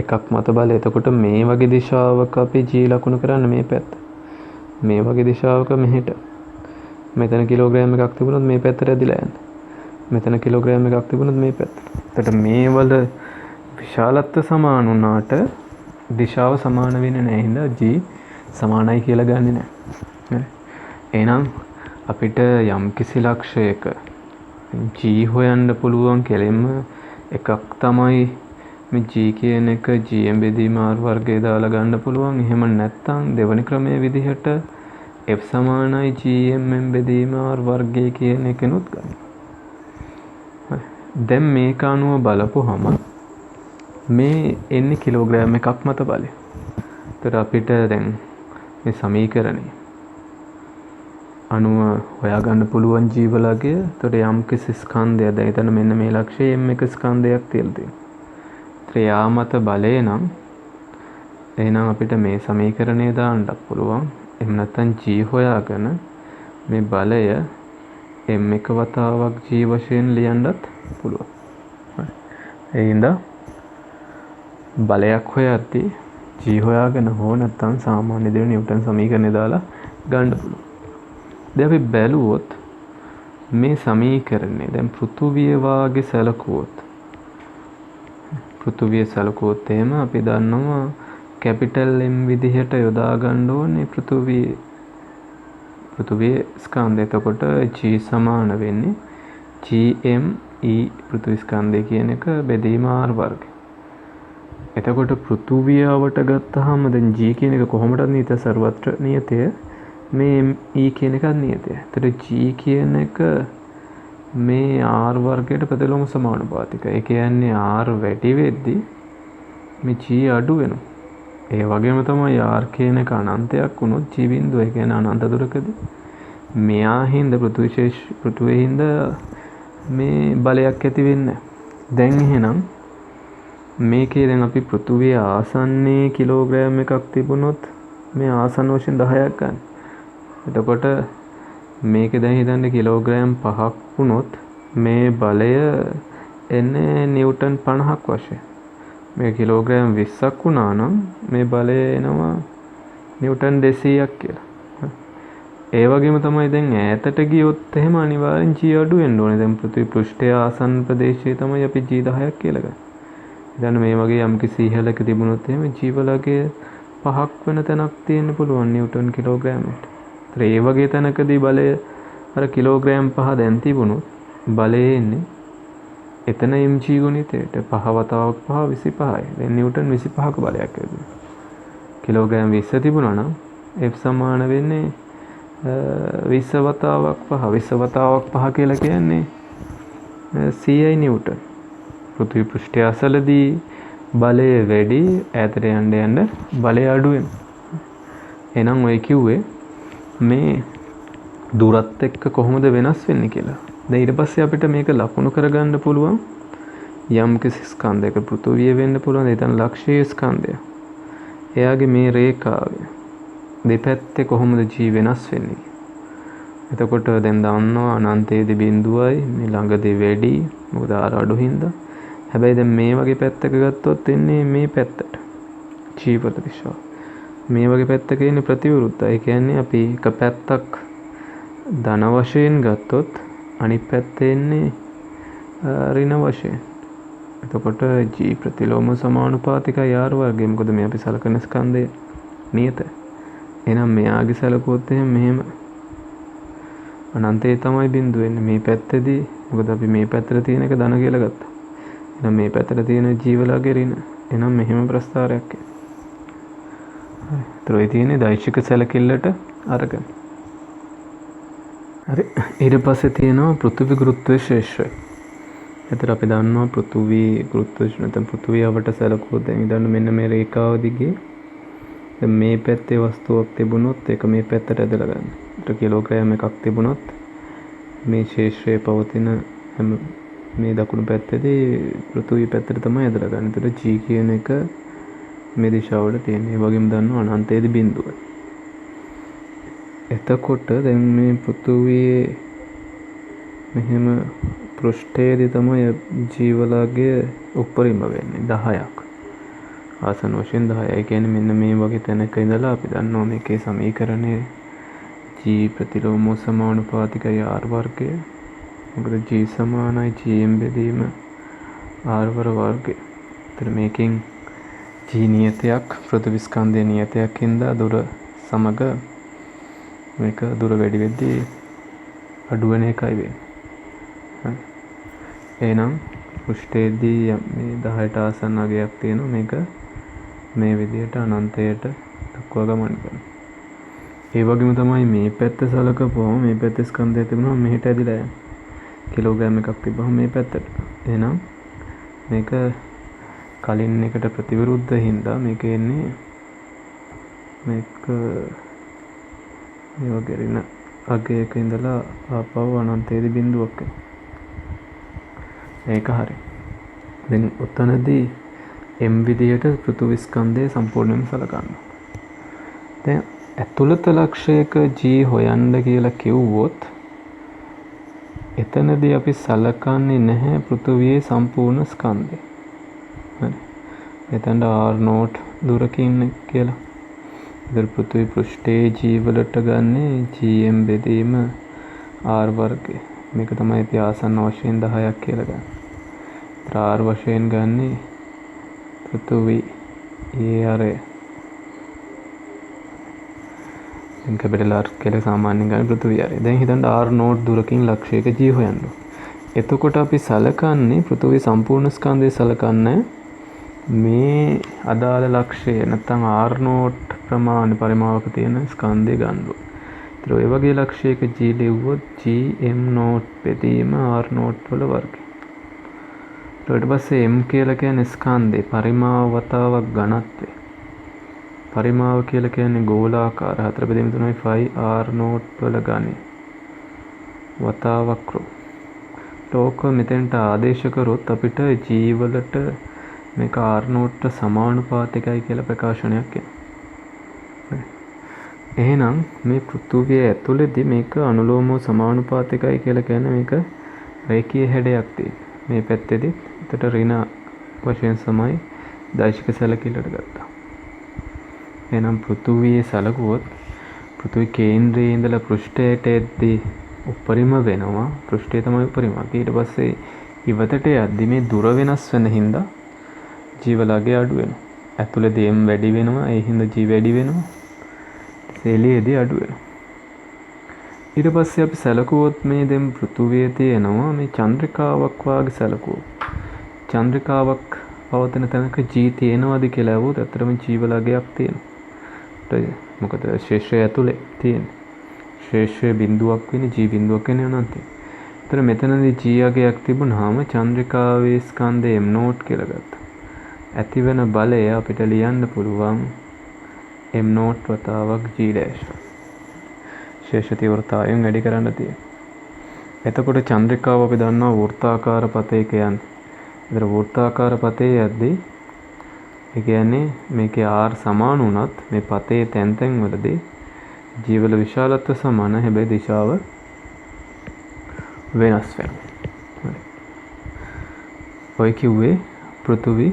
එකක් මත බලය. එතකොට මේ වගේ දිශාවක අපි G ලකුණු කරන්න මේ පැත්ත. මේ වගේ දිශාවක මෙහෙට. මෙතන කිලෝග්‍රෑම් එකක් තිබුණොත් මේ පැත්තට ඇදිලා යන්න. මෙතන කිලෝග්‍රෑම් එකක් තිබුණොත් මේ පැත්තට. එතකොට මේ වල විශාලත්ව සමාන වුණාට දිශාව සමාන වෙන්නේ නැහැ. හින්දා G සමානයි කියලා ගන්නෙ නැහැ. එහෙනම් අපිට යම් කිසි ලක්ෂයක G හොයන්න පුළුවන් කෙලෙම එකක් තමයි මේ G කියන එක Gm බෙදීම r වර්ගය දාලා ගන්න පුළුවන්. එහෙම නැත්නම් දෙවනි ක්‍රමයේ විදිහට F සමානයි Gmm බෙදීම r වර්ගය කියන එකනොත් ගන්න. දැන් මේක අනුව බලපුවහම මේ එන්නේ කිලෝග්‍රෑම් එකක් මත බලය. ඒතර අපිට දැන් මේ සමීකරණය අනුව හොයාගන්න පුළුවන් ජීවලගය. ඒතර යම් කිසි ස්කන්ධයක් දැන් එතන මෙන්න මේ ලක්ෂයේ m එක ස්කන්ධයක් තියලා තියෙනවා. ඒතර යා මත බලය නම් එහෙනම් අපිට මේ සමීකරණය දාන්නත් පුළුවන්. එහෙම නැත්නම් g හොයාගෙන මේ බලය m එක වතාවක් g වශයෙන් ලියන්නත් පුළුවන්. හරි. ඒ බලයක් හොයද්දී g හොයාගෙන හෝ නැත්නම් සාමාන්‍ය දේ නිව්ටන් සමීකරණය දාලා ගන්න පුළුවන්. දැන් අපි බැලුවොත් මේ සමීකරණය දැන් පෘථුවිය වාගේ සැලකුවොත් එහෙම අපි දන්නවා කැපිටල් M විදිහට යොදා ගන්න ඕනේ පෘථුවියේ ස්කන්ධය. එතකොට g සමාන වෙන්නේ gm e පෘථුවි ස්කන්ධය කියන එක බෙදීම r වර්ගය. එතකොට පෘථුවියවට ගත්තාම දැන් g කියන එක කොහොමද නියත සර්වත්‍ර නියතය, මේ e කියන එකත් නියතය. එතකොට g කියන එක මේ r වර්ගයට ප්‍රතිලෝම සමානුපාතිකයි. ඒ කියන්නේ r වැඩි වෙද්දී මේ g අඩු වෙනවා. ඒ වගේම තමයි r කියන එක අනන්තයක් වුණොත් g බිඳුව ඒ කියන්නේ අනන්ත දුරකදී මෙයා හින්දා පෘථුවියේ හින්දා මේ බලයක් ඇති වෙන්නේ. දැන් එහෙනම් මේකේ දැන් අපි පෘථුවිය ආසන්නයේ කිලෝග්‍රෑම් එකක් තිබුණොත් මේ ආසන්න වශයෙන් 10ක් ගන්න. එතකොට මේක දැන් හිතන්න කිලෝග්‍රෑම් 5ක් වුණොත් මේ බලය එන්නේ නිව්ටන් 50ක් වශයෙන්. මේ කිලෝග්‍රෑම් 20ක් වුණා නම් මේ බලය එනවා නිව්ටන් 200ක් කියලා. ඒ වගේම තමයි දැන් ඈතට ගියොත් එහෙම අනිවාර්යෙන් g අඩු වෙන්න ඕනේ. දැන් පෘථිවි පෘෂ්ඨයේ ආසන්න ප්‍රදේශයේ තමයි අපි g 10ක් කියලා ගන්නේ. දැන් මේ වගේ යම් කිසි ඉහළක තිබුණොත් එහෙම g වලගේ 5ක් වෙන තැනක් තියෙන්න පුළුවන් නිව්ටන් කිලෝග්‍රෑමයට. ඒතර ඒ වගේ තැනකදී බලය අර කිලෝග්‍රෑම් 5 දැන් තිබුණොත් බලය එන්නේ එතන mg ගුණිතයට 5 වතාවක් 5 25යි. දැන් නිව්ටන් 25ක බලයක් ලැබුණා. කිලෝග්‍රෑම් 20 තිබුණා නම් F සමාන වෙන්නේ 20 වතාවක් 5. 20 වතාවක් 5 කියලා කියන්නේ 100යි නිව්ටන්. පෘථිවි පෘෂ්ඨය අසලදී බලය වැඩි, ඈතට යන්න බලය අඩු වෙනවා. එහෙනම් ඔය කිව්වේ මේ දුරත් එක්ක කොහොමද වෙනස් වෙන්නේ කියලා. දැන් ඊට පස්සේ අපිට මේක ලකුණු කරගන්න පුළුවන් යම් කිසි ස්කන්ධයක පෘථුවිය වෙන්න පුළුවන්. එතන ලක්ෂීය ස්කන්ධය. එයාගේ මේ රේඛාවේ දෙපැත්තේ කොහොමද g වෙනස් වෙන්නේ. එතකොට දැන් දන්නවා අනන්තයේදී බිඳුවයි මේ ළඟදී වැඩි. මොකද r අඩු හින්දා. හැබැයි දැන් මේ වගේ පැත්තක ගත්තොත් එන්නේ මේ පැත්තට g වල දිශාව. මේ වගේ පැත්තක ඉන්නේ ප්‍රතිවිරුද්ධයි. ඒ කියන්නේ අපි එක පැත්තක් ධන වශයෙන් ගත්තොත් අනිත් පැත්තේ එන්නේ ඍණ වශයෙන්. එතකොට g ප්‍රතිලෝම සමානුපාතිකයි r වර්ගය. මොකද මේ අපි සලකන ස්කන්ධය නියත. එහෙනම් මෙයාගේ සැලකුවොත් මෙහෙම අනන්තයේ තමයි බිඳුව වෙන්නේ මේ පැත්තේදී. මොකද අපි මේ පැත්තට තියෙන එක ධන කියලා ගත්තා. එහෙනම් මේ පැත්තට තියෙන g වලගේ ඍණ. එහෙනම් මෙහෙම ප්‍රස්ථාරයක් එනවා. හරි. තියෙන්නේ දෛශික සැලකිල්ලට අරගෙන. හරි. ඊට පස්සේ තියෙනවා පෘථිවි ගුරුත්වයේ ශේෂ්ත්‍රය. එතකොට අපි දන්නවා පෘථිවි ගුරුත්වය නැත්නම් පෘථිවියට සැලකුවොත් දැන් ඉතින් මෙන්න මේ රේඛාව දිගේ දැන් මේ පැත්තේ වස්තුවක් තිබුණොත් ඒක මේ පැත්තට ඇදලා ගන්න. ඒතර කිලෝග්‍රෑම් එකක් තිබුණොත් මේ ශේෂ්ත්‍රයේ පවතින මේ දකුණු පැත්තේදී පෘථිවි පැත්තට තමයි ඇදලා ගන්න. ඒතර g කියන එක මේ දිශාවට තියෙන. ඒ වගේම දන්නවා අනන්තයේදී බිඳුවයි. එතකොට දැන් මේ පෘථිවියේ මෙහෙම පෘෂ්ඨයේදී තමයි ජීවලගේ උපරිම වෙන්නේ 10ක්. ආසන වශයෙන් 10යි. ඒ කියන්නේ මෙන්න මේ වගේ තැනක ඉඳලා අපි දන්නවා මේකේ සමීකරණය g ප්‍රතිලෝම සමානුපාතිකයි r වර්ගය. මොකද g සමානයි gm බෙදීම r වර්ගය. ඒතර මේකෙන් g නියතයක් පෘථිවි ස්කන්ධයේ නියතයක් හින්දා දුර සමග මේක දුර වැඩි වෙද්දී අඩු වෙන එකයි වෙන්නේ. හරි. එහෙනම් පෘෂ්ඨයේදී මේ 10ට ආසන්න අගයක් තියෙනවා. මේක මේ විදිහට අනන්තයට දක්වා ගමන් කරනවා. ඒ වගේම තමයි මේ පැත්ත සලකපුවම මේ පැත්තේ ස්කන්ධය තිබුණා මෙහෙට ඇදිලා යනවා. කිලෝග්‍රෑම් එකක් තිබ්බහම මේ පැත්තට. එහෙනම් මේක කලින් එකට ප්‍රතිවිරුද්ධ හින්දා මේක එන්නේ මේක මේ වගේ රින අගයක ඉඳලා ආපහු අනන්තයේදී බිඳුවක් එනවා. ඒක හරි. දැන් උතනදී m විදියට පෘථිවි ස්කන්ධය සම්පූර්ණයෙන්ම සලකන්න. දැන් ඇතුළත ලක්ෂයක g හොයන්න කියලා කිව්වොත් එතනදී අපි සලකන්නේ නැහැ පෘථිවියේ සම්පූර්ණ ස්කන්ධය. හරි. එතනට r0 දුරකින් කියලා. ඉතින් පෘථිවි පෘෂ්ඨයේ g වලට ගන්නේ gm බෙදීම r වර්ගය. මේක තමයි අපි ආසන්න වශයෙන් 10ක් කියලා ගන්න. r වශයෙන් ගන්නේ පෘථිවි ආරය. දැන් කැපිටල් R කියලා සාමාන්‍යයෙන් ගන්න පෘථිවි ආරය. දැන් හිතන්න r0 දුරකින් ලක්ෂයක g හොයන්න. එතකොට අපි සලකන්නේ පෘථිවි සම්පූර්ණ ස්කන්ධය සලකන්නේ මේ අදාළ ලක්ෂය නැත්නම් r0 ප්‍රමාණ පරිමාවක තියෙන ස්කන්ධය ගන්නවා. ඒතර ඔය වගේ ලක්ෂයක g ලිව්වොත් gm0 බෙදීම r0 වල වර්ගය. ඊට පස්සේ m කියලා කියන්නේ ස්කන්ධේ පරිමාව වතාවක් ඝනත්වය. පරිමාව කියලා කියන්නේ ගෝලාකාර 4/3 r0 වල ඝනය. වතාවක් රෝ. ටෝක මෙතෙන්ට ආදේශ කරොත් අපිට g වලට මේක r0ට සමානුපාතිකයි කියලා ප්‍රකාශනයක් එනවා. එහෙනම් මේ පෘථුවිය ඇතුළේදී මේක අනුලෝමව සමානුපාතිකයි කියලා කියන්නේ මේක රේඛීය හැඩයක් තියෙන. මේ පැත්තේදී එතට ඍණ වශයෙන් සමයි දෛශික සැලකිල්ලට ගත්තා. එහෙනම් පෘථුවියේ සලකුවොත් පෘථුවි කේන්ද්‍රයේ ඉඳලා පෘෂ්ඨයට එද්දී උපරිම වෙනවා. පෘෂ්ඨය තමයි උපරිම. ඊට පස්සේ ඉවතට යද්දී මේ දුර වෙනස් වෙන හින්දා ජීවලගේ අඩු වෙනවා. ඇතුළේදී m වැඩි වෙනවා. ඒ හින්දා g වැඩි වෙනවා. එළියේදී අඩු වෙනවා. ඊට පස්සේ අපි සැලකුවොත් මේ දැන් පෘථුවියේ තියෙනවා මේ චන්ද්‍රිකාවක් වාගේ සැලකුවොත්. චන්ද්‍රිකාවක් පවතින තැනක g තියෙනවද කියලා අහුවොත් ඇත්තටම ජීවලගයක් තියෙනවා. මොකද ශේෂය ඇතුලේ තියෙන. ශේෂය බිඳුවක් වෙන්නේ g බිඳුවක් වෙන්නේ අනන්තය. ඒතර මෙතනදී g අගයක් තිබුණාම චන්ද්‍රිකාවේ ස්කන්ධය m0 කියලා ගත්තා. ඇතිවන බලය අපිට ලියන්න පුළුවන් m0 වතාවක් g dash. ශේෂ තීව්‍රතාවයෙන් වැඩි කරන්න තියෙනවා. එතකොට චන්ද්‍රිකාව අපි දන්නවා වෘත්තාකාර පතයක යන්නේ. ඒතර වෘත්තාකාර පතේ යද්දී ඒ කියන්නේ මේකේ r සමාන වුණත් මේ පතේ තැන් තැන් වලදී ජීවල විශාලත්ව සමාන හැබැයි දිශාව වෙනස් වෙනවා. හරි. ඔය කිව්වේ පෘථිවි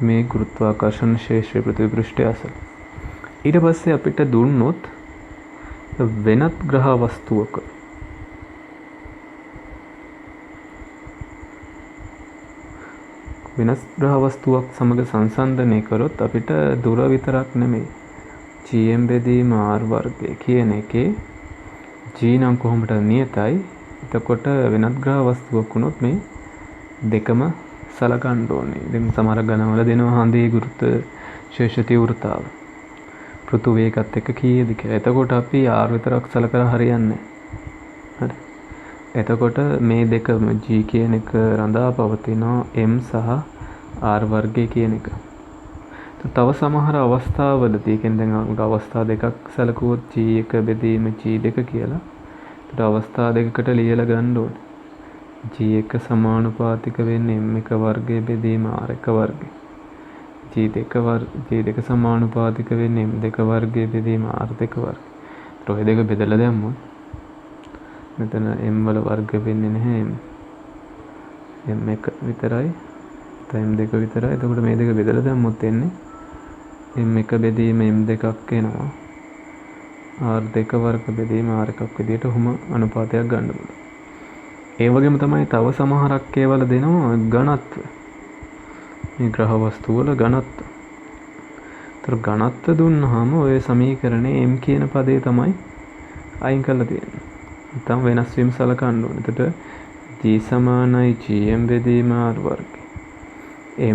මේ ගුරුත්වාකර්ෂණ ශේෂ්ත්‍රය පෘථිවි පෘෂ්ඨය අසල. ඊට පස්සේ අපිට දුන්නොත් වෙනත් ග්‍රහ වස්තුවක වෙනස් ග්‍රහ වස්තුවක් සමග සංසන්දනය කරොත් අපිට දුර විතරක් නෙමෙයි gm බෙදීම r වර්ගය කියන එකේ g නම් කොහොමද නියතයි. එතකොට වෙනත් ග්‍රහ වස්තුවක් වුණොත් මේ දෙකම සලකන්න ඕනේ. දැන් සමහර ගණන්වල දෙනවා හඳේ ගුරුත්ව ශේෂ තීව්‍රතාව. පෘථුවිය එකත් එක්ක කීයද කියලා. එතකොට අපි r විතරක් සලකලා හරියන්නේ නැහැ. හරි. එතකොට මේ දෙක g කියන එක රඳා පවතිනවා m සහ r වර්ගය කියන එක. තව සමහර අවස්ථාවලදී කියන්නේ දැන් අවස්ථා දෙකක් සැලකුවොත් g1 බෙදීම g2 කියලා. ඒකට අවස්ථා දෙකකට ලියලා ගන්න ඕනේ. g1 සමානුපාතික වෙන්නේ m1 වර්ගය බෙදීම r1 වර්ගය. g2 සමානුපාතික වෙන්නේ m2 වර්ගය බෙදීම r2 වර්ගය. ඒතර ඔය දෙක බෙදලා දැම්මොත් මෙතන m වල වර්ග වෙන්නේ නැහැ. m1 විතරයි m2 විතරයි. එතකොට මේ දෙක බෙදලා දැම්මොත් එන්නේ m1 බෙදීම m2ක් එනවා. r2 වර්ග බෙදීම r1ක් විදියට ඔහොම අනුපාතයක් ගන්න පුළුවන්. ඒ වගේම තමයි තව සමහරක් ඒවල දෙනවා ඝනත්ව. මේ ග්‍රහ වස්තු වල ඝනත්ව. ඒතර ඝනත්ව දුන්නාම ඔය සමීකරණේ m කියන පදේ තමයි අයින් කරලා තියෙන්නේ. නැත්නම් වෙනස් වීම සලකන්න ඕනේ. එතකොට g සමානයි gm බෙදීම r වර්ගය.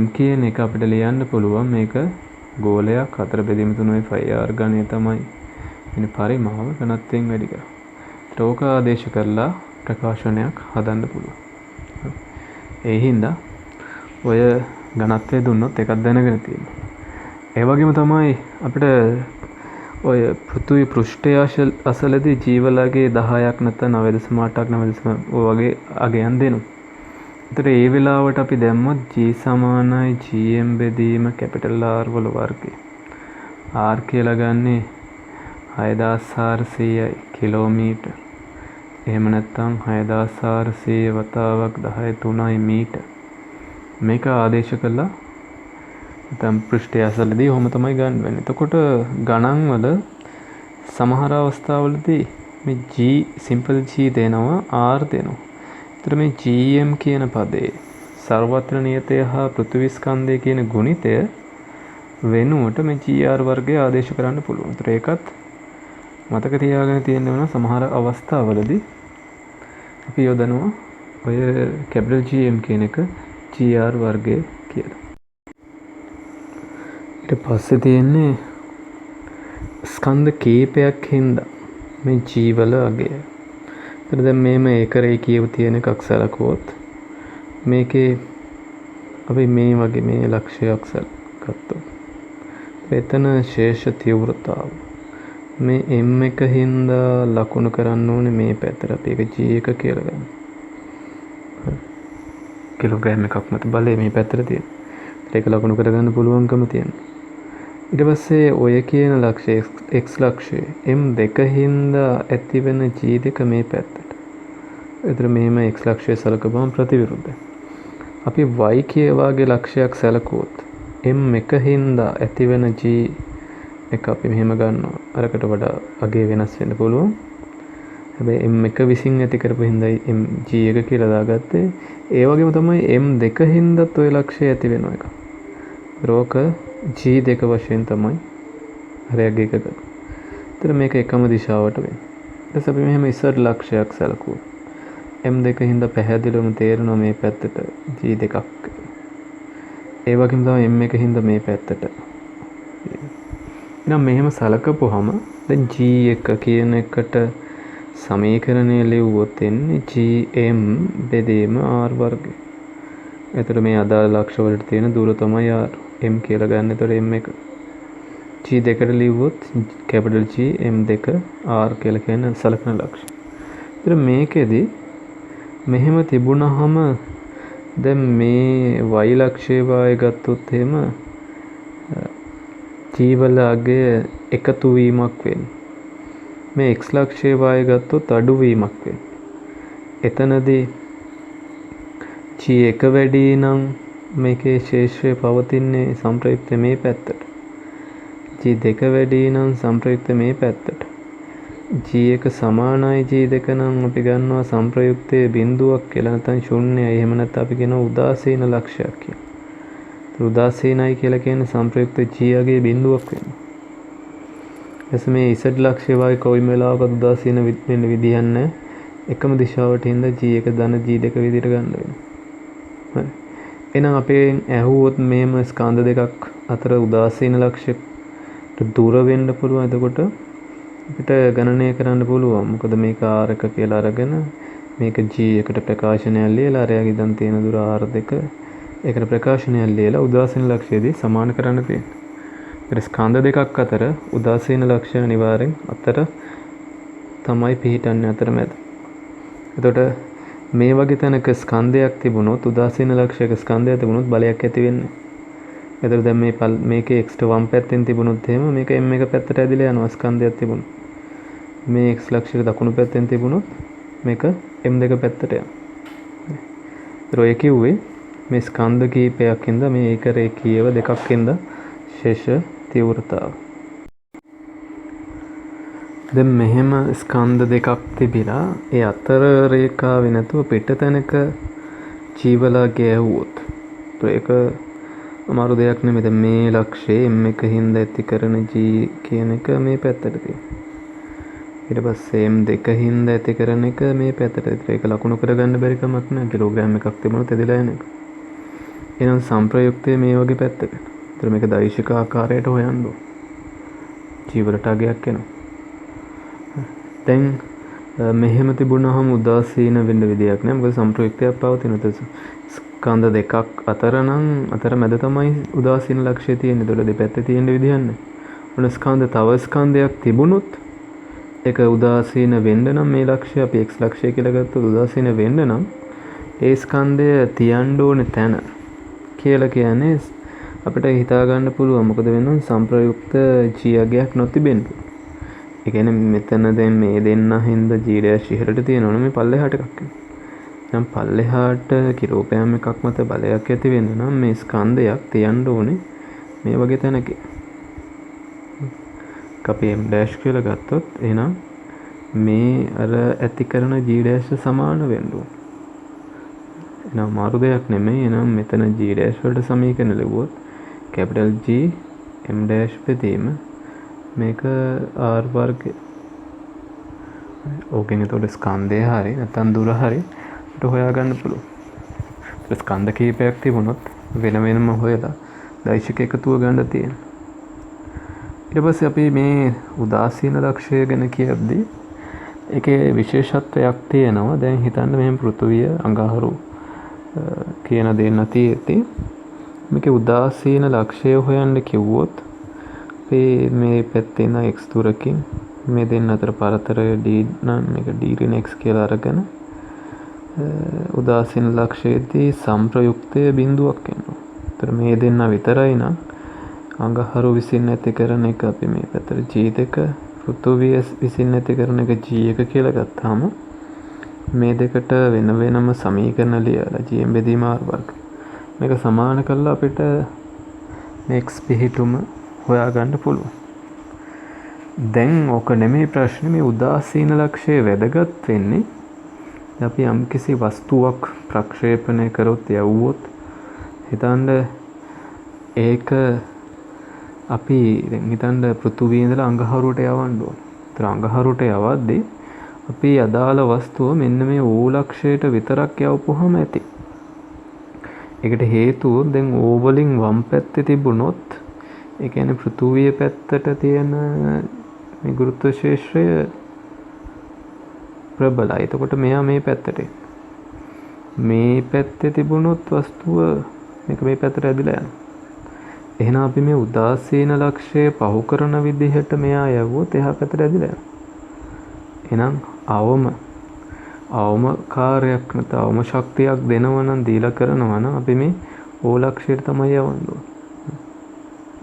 m කියන එක අපිට ලියන්න පුළුවන් මේක ගෝලයක් 4/3 r ඝනය තමයි. ඉතින් පරිමාව ඝනත්වයෙන් වැඩි කරා. ඒතර ඕක ආදේශ කරලා ප්‍රකාශනයක් හදන්න පුළුවන්. ඒ හින්දා ඔය ඝනත්වය දුන්නොත් එකක් දැනගෙන තියෙනවා. ඒ වගේම තමයි අපිට ඔය පෘථිවි පෘෂ්ඨය අසලදී ජීවලගේ 10ක් නැත්නම් 9.8ක් 9.8 ඔය වගේ අගයන් දෙනවා. ඒතර ඒ වෙලාවට අපි දැම්මොත් G සමානයි GM බෙදීම කැපිටල් R වල වර්ගය. R කියලා ගන්නේ 6400යි කිලෝමීටර්. එහෙම නැත්නම් 6400 වතාවක් 10 මීටර්. මේක ආදේශ කළා නැත්නම් පෘෂ්ඨය අසලදී ඔහොම තමයි ගන්න වෙන්නේ. එතකොට ගණන් වල සමහර අවස්ථාවලදී මේ G සිම්පල් G දෙනවා R දෙනවා. ඒතර මේ GM කියන පදේ සර්වත්‍ර නියතය හා පෘථිවි ස්කන්ධය කියන ගුණිතය වෙනුවට මේ GR වර්ගය ආදේශ කරන්න පුළුවන්. ඒතර ඒකත් මතක තියාගෙන තියෙන්න වෙන සමහර අවස්ථාවලදී අපි යොදනවා ඔය කැපිටල් GM කියන එක GR වර්ගය කියලා. ඊට පස්සේ තියෙන්නේ ස්කන්ධ කීපයක් හින්දා මේ G වල අගය. ඒතර දැන් මේම ඒකරේ කියව තියෙන එකක් සැලකුවොත් මේකේ අපි මේ වගේ මේ ලක්ෂයක් ගත්තොත් එතන ශේෂ තීව්‍රතාව මේ M එක හින්දා ලකුණු කරන්න ඕනේ මේ පැත්තට. අපි ඒක G එක කියලා ගන්න. කිලෝග්‍රෑම් එකක් මත බලය මේ පැත්තට තියෙන. ඒක ලකුණු කරගන්න පුළුවන්කම තියෙනවා. ඊට පස්සේ ඔය කියන ලක්ෂය x ලක්ෂය m2 හින්දා ඇති වෙන g2 මේ පැත්තට. ඒතර මෙහෙම x ලක්ෂය සලකපුවම ප්‍රතිවිරුද්ධයි. අපි y කියවාගේ ලක්ෂයක් සැලකුවොත් m1 හින්දා ඇති වෙන g එක අපි මෙහෙම ගන්නවා. අරකට වඩා අගේ වෙනස් වෙන්න පුළුවන්. හැබැයි m1 විසින් ඇති කරපු හින්දායි g1 කියලා දාගත්තේ. ඒ වගේම තමයි m2 හින්දාත් ඔය ලක්ෂය ඇති වෙන එක. රෝක G2 වශයෙන් තමයි හරයක් එකක. ඒතර මේක එකම දිශාවට වෙන්නේ. ඊට පස්සේ අපි මෙහෙම ඉස්සර ලක්ෂයක් සැලකුවා. M2 හින්දා පැහැදිලිවම තේරෙනවා මේ පැත්තට G2ක්. ඒ වගේම තමයි M1 හින්දා මේ පැත්තට. එහෙනම් මෙහෙම සලකපුවාම දැන් G1 කියන එකට සමීකරණය ලියුවොත් එන්නේ GM බෙදීම R වර්ගය. එතකොට මේ අදාළ ලක්ෂ වලට තියෙන දුර තමයි R. M කියලා ගන්න. එතකොට M1 G2කට ලියුවොත් කැපිටල් G M2 R කියලා කියන සලකන ලක්ෂ. ඒතර මේකෙදි මෙහෙම තිබුණාම දැන් මේ y ලක්ෂයේ වාය ගත්තොත් එහෙම G වල අගය එකතු වීමක් වෙන්නේ. මේ x ලක්ෂයේ වාය ගත්තොත් අඩු වීමක් වෙන්නේ. එතනදී G1 වැඩි නම් මේකේ ශේෂ්ත්‍රය පවතින්නේ සංප්‍රයුක්ත මේ පැත්තට. G2 වැඩි නම් සංප්‍රයුක්ත මේ පැත්තට. G1 සමානයි G2 නම් අපි ගන්නවා සංප්‍රයුක්තයේ බිඳුවක් කියලා නැත්නම් ශූන්‍යයි. එහෙම නැත්නම් අපි කියනවා උදාසීන ලක්ෂයක් කියලා. උදාසීනයි කියලා කියන්නේ සංප්‍රයුක්ත G අගේ බිඳුවක් වෙනවා. එස් මේ Z ලක්ෂය වගේ කොයිම වෙලාවක උදාසීන වෙන්න විදියක් නැහැ. එකම දිශාවට හින්දා G1 ධන G2 විදිහට ගන්න වෙනවා. හරි. එහෙනම් අපේ ඇහුවොත් මේම ස්කන්ධ දෙකක් අතර උදාසීන ලක්ෂයට දුර වෙන්න පුළුවන්. එතකොට අපිට ගණනය කරන්න පුළුවන්. මොකද මේක R1 කියලා අරගෙන මේක G1කට ප්‍රකාශනයක් ලියලා අරයාගේ දැන් තියෙන දුර R2 ඒකට ප්‍රකාශනයක් ලියලා උදාසීන ලක්ෂයේදී සමාන කරන්න තියෙනවා. ඒ ස්කන්ධ දෙකක් අතර උදාසීන ලක්ෂය අනිවාර්යෙන් අතර තමයි පිහිටන්නේ අතරමැද. එතකොට මේ වගේ තැනක ස්කන්ධයක් තිබුණොත් උදාසීන ලක්ෂයක ස්කන්ධයක් තිබුණොත් බලයක් ඇති වෙන්නේ. එතකොට දැන් මේකේ x වම් පැත්තෙන් තිබුණොත් එහෙම මේක m1 පැත්තට ඇදිලා යනවා ස්කන්ධයක් තිබුණොත්. මේ x ලක්ෂයක දකුණු පැත්තෙන් තිබුණොත් මේක m2 පැත්තට යනවා. ඒතර ඔය කිව්වේ මේ ස්කන්ධ කීපයක් හින්දා මේ ඒක රේඛීයව දෙකක් හින්දා ශේෂ තීව්‍රතාව. දැන් මෙහෙම ස්කන්ධ දෙකක් තිබිලා ඒ අතර රේඛාවේ නැතුව පිටතැනක ජීවලා ගෑවුවොත් ඒක අමාරු දෙයක් නෙමෙයි. දැන් මේ ලක්ෂයේ m1 හින්දා ඇති කරන g කියන එක මේ පැත්තට තියෙනවා. ඊට පස්සේ m2 හින්දා ඇති කරන එක මේ පැත්තට. ඒක ලකුණු කරගන්න බැරි කමක් නැහැ. කිලෝග්‍රෑම් එකක් තිබුණොත් එදිලා යන එක. එහෙනම් සංප්‍රයුක්තයේ මේ වගේ පැත්තකට. ඒතර මේක දෛශික ආකාරයට හොයන්න ඕන. ජීවලට අගයක් එනවා. දැන් මෙහෙම තිබුණාම උදාසීන වෙන්න විදියක් නෑ. මොකද සම්ප්‍රයුක්තයක් පවතින තස ස්කන්ධ දෙකක් අතර නම් අතර මැද තමයි උදාසීන ලක්ෂය තියෙන්නේ. ඒතකොට දෙපැත්තේ තියෙන විදියක් නෑ. ඔන්න ස්කන්ධ තව ස්කන්ධයක් තිබුණොත් ඒක උදාසීන වෙන්න නම් මේ ලක්ෂය අපි x ලක්ෂය කියලා ගත්තොත් උදාසීන වෙන්න නම් ඒ ස්කන්ධය තියන්න ඕනේ තැන කියලා කියන්නේ අපිට හිතා ගන්න පුළුවන්. මොකද වෙනවා සම්ප්‍රයුක්ත ජීයගයක් නොතිබෙන්න. ඒ කියන්නේ මෙතන දැන් මේ දෙන්න හින්දා ජීඩෑෂ් ඉහළට තියෙනවනේ මේ පල්ලෙහාට එකක්. දැන් පල්ලෙහාට කිරෝපෑම් එකක් මත බලයක් ඇති වෙන්න නම් මේ ස්කන්ධයක් තියන්න ඕනේ මේ වගේ තැනක. අපි m dash කියලා ගත්තොත් එහෙනම් මේ අර ඇති කරන g dash සමාන වෙන්න ඕන. එහෙනම් මාරු දෙයක් නෙමෙයි. එහෙනම් මෙතන g dash වලට සමීකරණ ලිව්වොත් capital G m dash බෙදීම මේක r වර්ගය. ඕකෙන් එතකොට ස්කන්ධය හරි නැත්නම් දුර හරි අපිට හොයාගන්න පුළුවන්. ඒ ස්කන්ධ කීපයක් තිබුණොත් වෙන වෙනම හොයලා දෛශික එකතුව ගන්න තියෙනවා. ඊට පස්සේ අපි මේ උදාසීන ලක්ෂය ගැන කියද්දී ඒකේ විශේෂත්වයක් තියෙනවා. දැන් හිතන්න මෙහෙම පෘථුවිය අඟහරු කියන දෙන්න තියෙද්දී මේකේ උදාසීන ලක්ෂය හොයන්න කිව්වොත් අපි මේ පැත්තේ ඉන්න x දුරකින් මේ දෙන්න අතර පරතරය d නම් මේක d ඍණ x කියලා අරගෙන උදාසීන ලක්ෂයේදී සම්ප්‍රයුක්තය බිඳුවක් එනවා. ඒතර මේ දෙන්න විතරයි නම් අඟහරු විසින් ඇති කරන එක අපි මේ පැත්තට g2 පෘථුවිය විසින් ඇති කරන එක g1 කියලා ගත්තාම මේ දෙකට වෙන වෙනම සමීකරණ ලියලා g බෙදීම r වර්ග මේක සමාන කරලා අපිට මේ x පිහිටුම හොයාගන්න පුළුවන්. දැන් ඕක නෙමෙයි ප්‍රශ්නේ. මේ උදාසීන ලක්ෂයේ වැදගත් වෙන්නේ අපි යම්කිසි වස්තුවක් ප්‍රක්ෂේපණය කරොත් යවුවොත් හිතන්න ඒක අපි දැන් හිතන්න පෘථුවියේ ඉඳලා අඟහරුවට යවන්න ඕන. ඒතර අඟහරුවට යවද්දී අපි අදාළ වස්තුව මෙන්න මේ O ලක්ෂයට විතරක් යවපුවාම ඇති. ඒකට හේතුව දැන් O වලින් වම් පැත්තේ තිබුණොත් ඒ කියන්නේ පෘථුවියේ පැත්තට තියෙන මේ ගුරුත්ව ශේෂ්ත්‍රය ප්‍රබලයි. එතකොට මෙයා මේ පැත්තට මේ පැත්තේ තිබුණොත් වස්තුව මේක මේ පැත්තට ඇදිලා යනවා. එහෙනම් අපි මේ උදාසීන ලක්ෂය පහු කරන විදිහට මෙයා යවුවොත් එහා පැත්තට ඇදිලා යනවා. එහෙනම් අවම කාර්යයක් නැත්නම් අවම ශක්තියක් දෙනවා නම් දීලා කරනවා නම් අපි මේ O ලක්ෂයට තමයි යවන්න ඕනේ.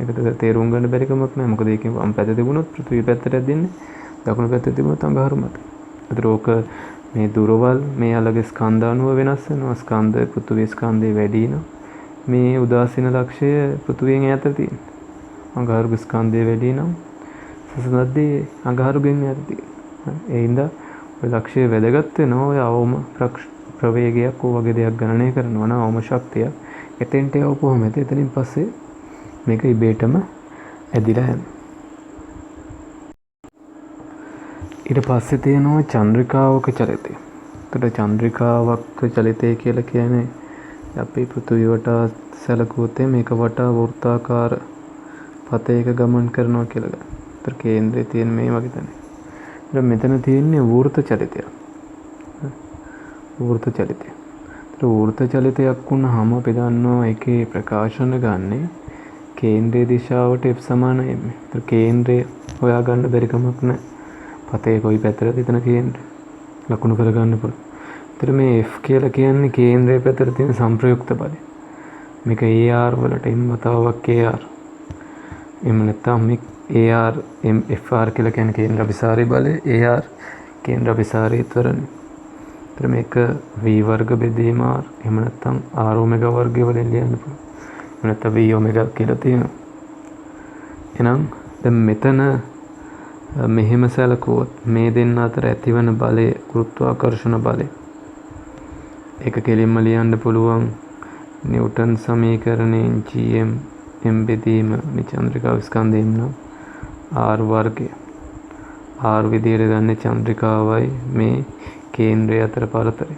ඒකට තේරුම් ගන්න බැරි කමක් නැහැ. මොකද ඒකෙන් වම් පැත්තේ තිබුණොත් පෘථිවි පැත්තට ඇදින්නේ. දකුණු පැත්තේ තිබුණොත් අඟහරු මත. ඒතර ඕක මේ දුරවල් මේ අලගේ ස්කන්ධ අණුව වෙනස් වෙනවා. ස්කන්ධ පෘථිවි ස්කන්ධේ වැඩි නම් මේ උදාසීන ලක්ෂය පෘථිවියෙන් ඈත තියෙන. අඟහරු ස්කන්ධය වැඩි නම් සසඳද්දී අඟහරුගෙන් ඈත තියෙන. ඒ හින්දා ඔය ලක්ෂය වැදගත් වෙනවා. ඔය අවම ප්‍රවේගයක් වගේ දෙයක් ගණනය කරනවා නම් අවම ශක්තිය එතෙන්ට යවපුවම එතනින් පස්සේ මේක ඉබේටම ඇදිලා යනවා. ඊට පස්සේ තියෙනවා චන්ද්‍රිකාවක චලිතය. එතකොට චන්ද්‍රිකාවක චලිතය කියලා කියන්නේ අපි පෘථිවිය වටා සැලකුවොත් මේක වටා වෘත්තාකාර පතයක ගමන් කරනවා කියලා ගන්න. ඒතර කේන්ද්‍රයේ තියෙන මේ වගේ තැන. ඒතර මෙතන තියෙන්නේ වෘත්ත චලිතය. වෘත්ත චලිතය. ඒතර වෘත්ත චලිතයක් වුණාම අපි දන්නවා ඒකේ ප්‍රකාශන ගන්නේ කේන්ද්‍රයේ දිශාවට f සමානයි. ඒතර කේන්ද්‍රය හොයාගන්න බැරි කමක් නැහැ. පතේ කොයි පැත්තටද එතන කේන්ද්‍රය ලකුණු කරගන්න පුළුවන්. ඒතර මේ f කියලා කියන්නේ කේන්ද්‍රයේ පැත්තට තියෙන සම්ප්‍රයුක්ත බලය. මේක AR වලට m වතාවක් AR. එහෙම නැත්නම් මේ AR FR කියලා කියන්නේ කේන්ද්‍ර අபிසාරී බලය. AR කේන්ද්‍ර අபிසාරී ත්වරණය. ඒතර මේක v වර්ග බෙදීම r. එහෙම නැත්නම් r ඔමෙගා වර්ගය වලින් ලියන්න පුළුවන්. එහෙම නැත්නම් v ඔමෙගා කියලා තියෙනවා. එහෙනම් දැන් මෙතන මෙහෙම සැලකුවොත් මේ දෙන්න අතර ඇතිවන බලය ගුරුත්වාකර්ෂණ බලය ඒක කෙලින්ම ලියන්න පුළුවන් නිව්ටන් සමීකරණයෙන් gm m බෙදීම මේ චන්ද්‍රිකා ස්කන්ධයෙන් නම් r වර්ගය r විදියට ගන්න චන්ද්‍රිකාවයි මේ කේන්ද්‍රය අතර පරතරය.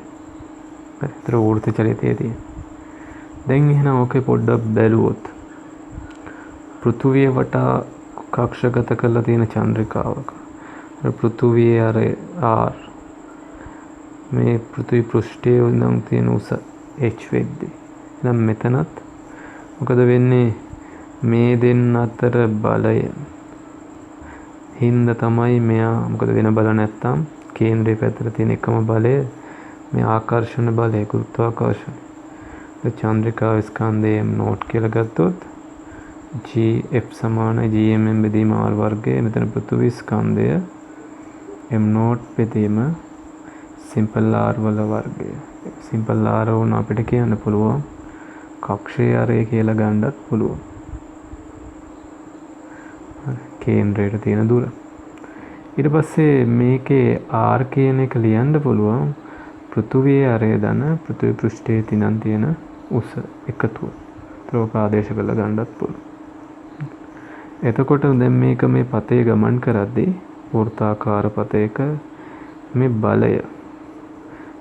ඒතර වෘත්ත චලිතයේදී දැන් එහෙනම් ඔකේ පොඩ්ඩක් බැලුවොත් පෘථුවිය වටා කක්ෂගත කරලා තියෙන චන්ද්‍රිකාවක පෘථුවියේ අර r මේ පෘථිවි පෘෂ්ඨයේ ඉඳන් තියෙන උස h වෙද්දී නම් මෙතනත් මොකද වෙන්නේ මේ දෙන්න අතර බලය හින්දා තමයි මෙයා මොකද වෙන බල නැත්තම් කේන්ද්‍රයේ පැත්තට තියෙන එකම බලය මේ ආකර්ෂණ බලය ගුරුත්වාකර්ෂණ. චන්ද්‍රිකා ස්කන්ධය m නෝට් කියලා ගත්තොත් gf සමානයි gmn බෙදීම r වර්ගය. මෙතන පෘථිවි ස්කන්ධය m නෝට් බෙදීම සිම්පල් r වල වර්ගය. සිම්පල් r වුණ අපිට කියන්න පුළුවන් කක්ෂයේ ආරය කියලා ගන්නත් පුළුවන්. කේන්ද්‍රයට තියෙන දුර. ඊට පස්සේ මේකේ r කියන එක ලියන්න පුළුවන් පෘථුවියේ ආරය දන පෘථිවි පෘෂ්ඨයේ තියෙන උස එකතුව. ඒක ආදේශ කරලා ගන්නත් පුළුවන්. එතකොට දැන් මේක මේ පතේ ගමන් කරද්දී වෘත්තාකාර පතයක මේ බලය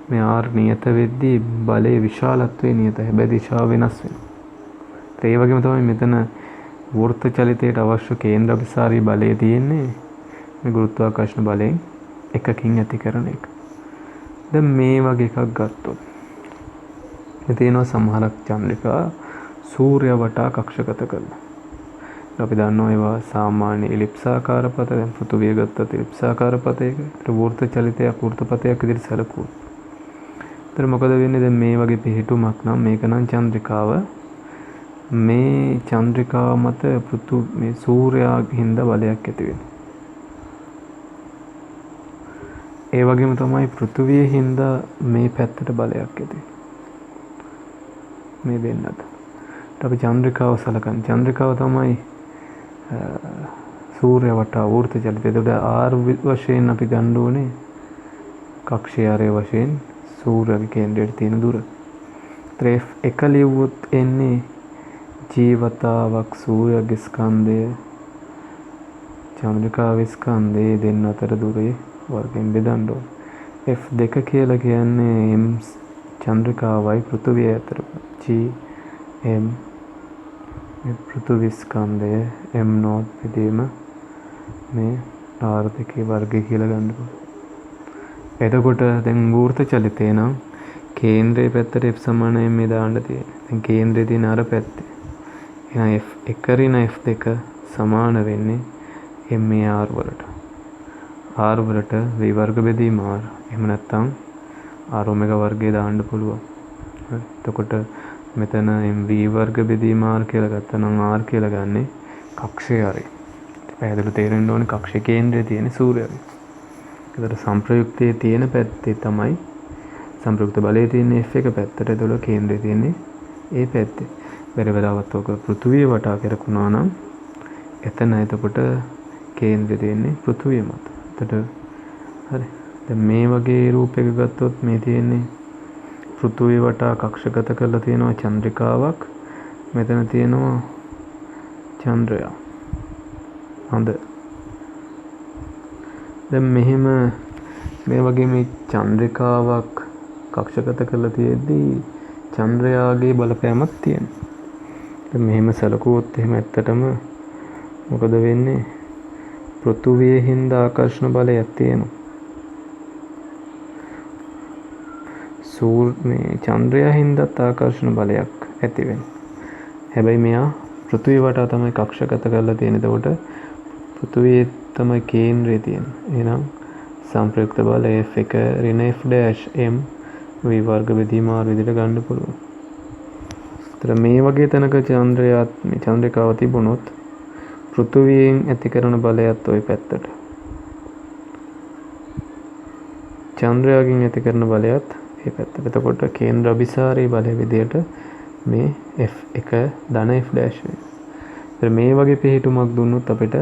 මේ r නියත වෙද්දී බලයේ විශාලත්වයේ නියත හැබැයි දිශාව වෙනස් වෙනවා. ඒ වගේම තමයි මෙතන වෘත්ත චලිතයට අවශ්‍ය කේන්ද්‍ර අභිසාරී බලය තියෙන්නේ මේ ගුරුත්වාකර්ෂණ බලයෙන් එකකින් ඇති කරන එක. දැන් මේ වගේ එකක් ගත්තොත් මේ තියෙනවා සමහරක් චන්ද්‍රිකා සූර්ය වටා කක්ෂගත කරලා. අපි දන්නවා ඒවා සාමාන්‍ය එලිප්සාකාර පත. දැන් පෘථුවිය ගත්තත් එලිප්සාකාර පතයක. ඒතර වෘත්ත චලිතයක් වෘත්ත පතයක් විදිහට සැලකුවොත්. ඒතර මොකද වෙන්නේ දැන් මේ වගේ පිහිටුමක් නම් මේක නම් චන්ද්‍රිකාව මේ චන්ද්‍රිකාව මත මේ සූර්යාගේ හින්දා බලයක් ඇති වෙනවා. ඒ වගේම තමයි පෘථුවියේ හින්දා මේ පැත්තට බලයක් ඇති මේ දෙන්නට. අපි චන්ද්‍රිකාව සලකන චන්ද්‍රිකාව තමයි සූර්ය වටා වෘත්ත චලිතය. ඒකට r වශයෙන් අපි ගන්න ඕනේ කක්ෂයේ ආරය වශයෙන් සූර්යගේ කේන්ද්‍රයට තියෙන දුර. ත්‍රේෆ් එක ලියුවොත් එන්නේ ජීවතාවක් සූර්යගේ ස්කන්ධය චන්ද්‍රිකාවේ ස්කන්ධය දෙන්න අතර දුරේ වර්ගයෙන් බෙදන්න ඕන. f2 කියලා කියන්නේ m චන්ද්‍රිකාවයි පෘථුවිය අතර gm පෘථුවි ස්කන්ධය m නෝට් බෙදීම මේ r2 වර්ගය කියලා ගන්න පුළුවන්. එතකොට දැන් වෘත්ත චලිතේ නම් කේන්ද්‍රයේ පැත්තට f සමානයි මේ දාන්න තියෙන්නේ. දැන් කේන්ද්‍රයේ තියෙන අර පැත්තේ එහෙනම් f1 රින f2 සමාන වෙන්නේ mar වලට. r වලට v වර්ග බෙදීම r. එහෙම නැත්නම් r ඔමෙගා වර්ගය දාන්න පුළුවන්. හරි. එතකොට මෙතන mv වර්ග බෙදීම r කියලා ගත්තා නම් r කියලා ගන්නේ කක්ෂයේ ආරය. පැහැදිලිව තේරෙන්න ඕනේ කක්ෂයේ කේන්ද්‍රයේ තියෙන සූර්යය. ඒකට සංප්‍රයුක්තයේ තියෙන පැත්තේ තමයි සංප්‍රයුක්ත බලයේ තියෙන f1 පැත්තට ඒතකොට කේන්ද්‍රය තියෙන්නේ ඒ පැත්තේ. බැරි වෙලාවත් ඔක පෘථුවිය වටා කරකුණා නම් එතන එතකොට කේන්ද්‍රය තියෙන්නේ පෘථුවිය මත. එතකොට හරි. දැන් මේ වගේ රූපයක ගත්තොත් මේ තියෙන්නේ පෘථුවිය වටා කක්ෂගත කරලා තියෙනවා චන්ද්‍රිකාවක්. මෙතන තියෙනවා චන්ද්‍රයා. හොඳ. දැන් මෙහෙම මේ වගේ මේ චන්ද්‍රිකාවක් කක්ෂගත කරලා තියෙද්දී චන්ද්‍රයාගේ බලපෑමක් තියෙනවා. දැන් මෙහෙම සැලකුවොත් එහෙම ඇත්තටම මොකද වෙන්නේ? පෘථුවියේ හින්දා ආකර්ෂණ බලයක් තියෙනවා. මේ චන්ද්‍රයා හින්දාත් ආකර්ෂණ බලයක් ඇති වෙනවා. හැබැයි මෙයා පෘථුවිය වටා තමයි කක්ෂගත කරලා තියෙන්නේ. එතකොට පෘථුවියේ තමයි කේන්ද්‍රය තියෙන්නේ. එහෙනම් සංප්‍රයුක්ත බල f1 ඍණ f' v වර්ග බෙදීම r විදිහට ගන්න පුළුවන්. ඒතර මේ වගේ තැනක චන්ද්‍රිකාව තිබුණොත් පෘථුවියෙන් ඇති කරන බලයත් ওই පැත්තට. චන්ද්‍රයාගෙන් ඇති කරන බලයත් ඒ පැත්තට. එතකොට කේන්ද්‍ර අභිසාරී බලය විදිහට මේ f1 ධන f' වෙනවා. ඒතර මේ වගේ පිළිතුමක් දුන්නොත් අපිට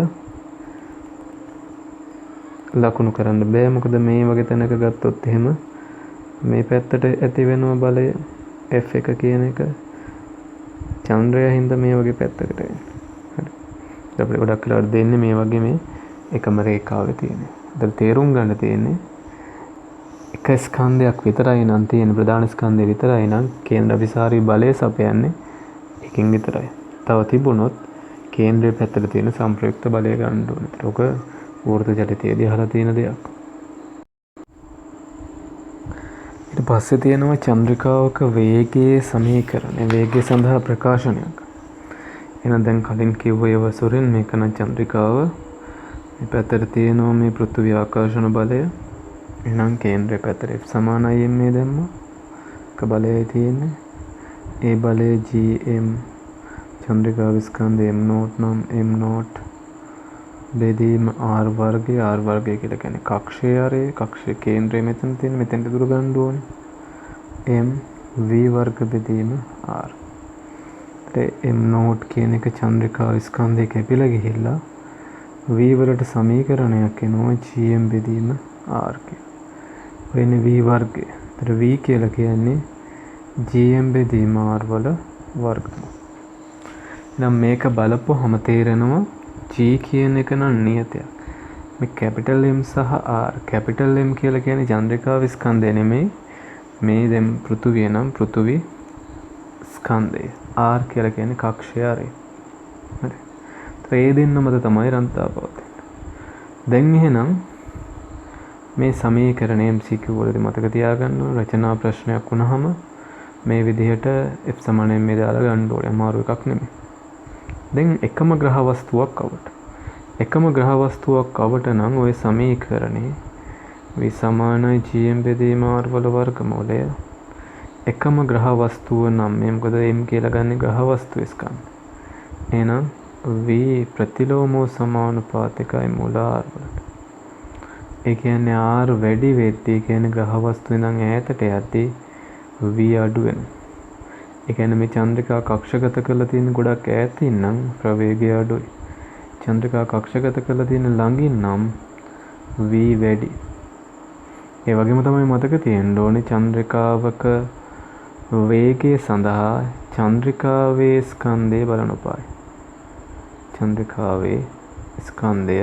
ලකුණු කරන්න බෑ. මොකද මේ වගේ තැනක ගත්තොත් එහෙම මේ පැත්තට ඇති වෙන බලය f1 කියන එක චන්ද්‍රයා හින්දා මේ වගේ පැත්තකට එන්නේ. හරි. අපිට ගොඩක් වෙලාවට දෙන්නේ මේ වගේ මේ එකම රේඛාවේ තියෙන. ඒතර තේරුම් ගන්න තියෙන්නේ එක ස්කන්ධයක් විතරයි නම් තියෙන ප්‍රධාන ස්කන්ධය විතරයි නම් කේන්ද්‍ර අභිසාරී බලය සපයන්නේ එකකින් විතරයි. තව තිබුණොත් කේන්ද්‍රයේ පැත්තට තියෙන සංප්‍රයුක්ත බලය ගන්න ඕනේ. ඒක වෘත්ත චලිතයේදී අහලා තියෙන දෙයක්. ඊට පස්සේ තියෙනවා චන්ද්‍රිකාවක වේගයේ සමීකරණය, වේගය සඳහා ප්‍රකාශනයක්. එහෙනම් දැන් කලින් කිව්ව ඒවා සොරෙන් මේක නම් චන්ද්‍රිකාව. මේ පැත්තට තියෙනවා මේ පෘථිවි ආකර්ෂණ බලය. එහෙනම් කේන්ද්‍රය පැත්තට F සමානයි m මේ දැම්මා. එක බලයයි තියෙන්නේ. ඒ බලය gm චන්ද්‍රිකා විස්කන්ධය m0 නම් m0 බෙදීම r වර්ගය. r වර්ගය කියලා කියන්නේ කක්ෂයේ ආරය. කක්ෂයේ කේන්ද්‍රය මෙතන තියෙන. මෙතෙන්ට දුර ගන්න ඕනේ. m v වර්ග බෙදීම r. m0 කියන එක චන්ද්‍රිකා විස්කන්ධය කැපිලා ගිහිල්ලා v වලට සමීකරණයක් එනවා gm බෙදීම r කියලා. වෙන්නේ v වර්ගය. ඒතර v කියලා කියන්නේ gm බෙදීම r වල වර්ගමූල. එහෙනම් මේක බලපුවහම තේරෙනවා G කියන එක නම් නියතයක්. මේ කැපිටල් M සහ R. කැපිටල් M කියලා කියන්නේ චන්ද්‍රිකා විස්කන්ධය නෙමෙයි. මේ දැන් පෘථුවිය නම් පෘථුවි ස්කන්ධය. R කියලා කියන්නේ කක්ෂය ආරය. හරි. ඒ දෙන්න මත තමයි රන්තා පවතින්නේ. දැන් එහෙනම් මේ සමීකරණය MCQ වලදී මතක තියාගන්න රචනා ප්‍රශ්නයක් වුණාම මේ විදිහට F සමාන m දාලා ගන්න ඕනේ. අමාරු එකක් නෙමෙයි. දැන් එකම ග්‍රහ වස්තුවක් අවට. එකම ග්‍රහ වස්තුවක් අවට නම් ওই සමීකරණේ v සමානයි gm බෙදීම r වල වර්ගමූලය. එකම ග්‍රහ වස්තුව නම් මේ මොකද m කියලා ගන්න ග්‍රහ වස්තු ස්කන්ධ. එහෙනම් v ප්‍රතිලෝමෝ සමානුපාතිකයි මුල r වලට. ඒ කියන්නේ r වැඩි වෙද්දී කියන්නේ ග්‍රහ වස්තු ඉඳන් ඈතට යද්දී v අඩු වෙනවා. ඒ කියන්නේ මේ චන්ද්‍රිකා කක්ෂගත කරලා තියෙන ගොඩක් ඈතින් නම් ප්‍රවේගය අඩුයි. චන්ද්‍රිකා කක්ෂගත කරලා තියෙන ළඟින් නම් v වැඩි. ඒ වගේම තමයි මතක තියෙන්න ඕනේ චන්ද්‍රිකාවක වේගය සඳහා චන්ද්‍රිකාවේ ස්කන්ධය බලන උපාය. චන්ද්‍රිකාවේ ස්කන්ධය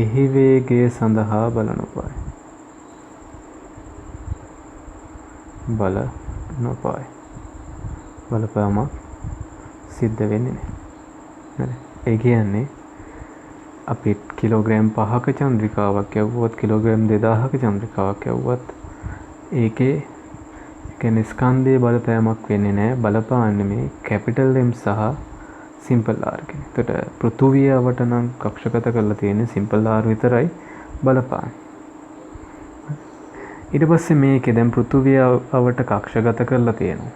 එහි වේගය සඳහා බලන උපාය. නොපාය. බලපෑමක් සිද්ධ වෙන්නේ නැහැ. හරි. ඒ කියන්නේ අපි කිලෝග්‍රෑම් 5ක චන්ද්‍රිකාවක් යවුවොත් කිලෝග්‍රෑම් 2000ක චන්ද්‍රිකාවක් යවුවත් ඒකේ කියන්නේ ස්කන්ධයේ බලපෑමක් වෙන්නේ නැහැ. බලපාන්නේ මේ කැපිටල් M සහ සිම්පල් R කියන. එතකොට පෘථුවියවට නම් කක්ෂගත කරලා තියෙන්නේ සිම්පල් R විතරයි බලපාන්නේ. ඊට පස්සේ මේකේ දැන් පෘථුවියවට කක්ෂගත කරලා තියෙනවා.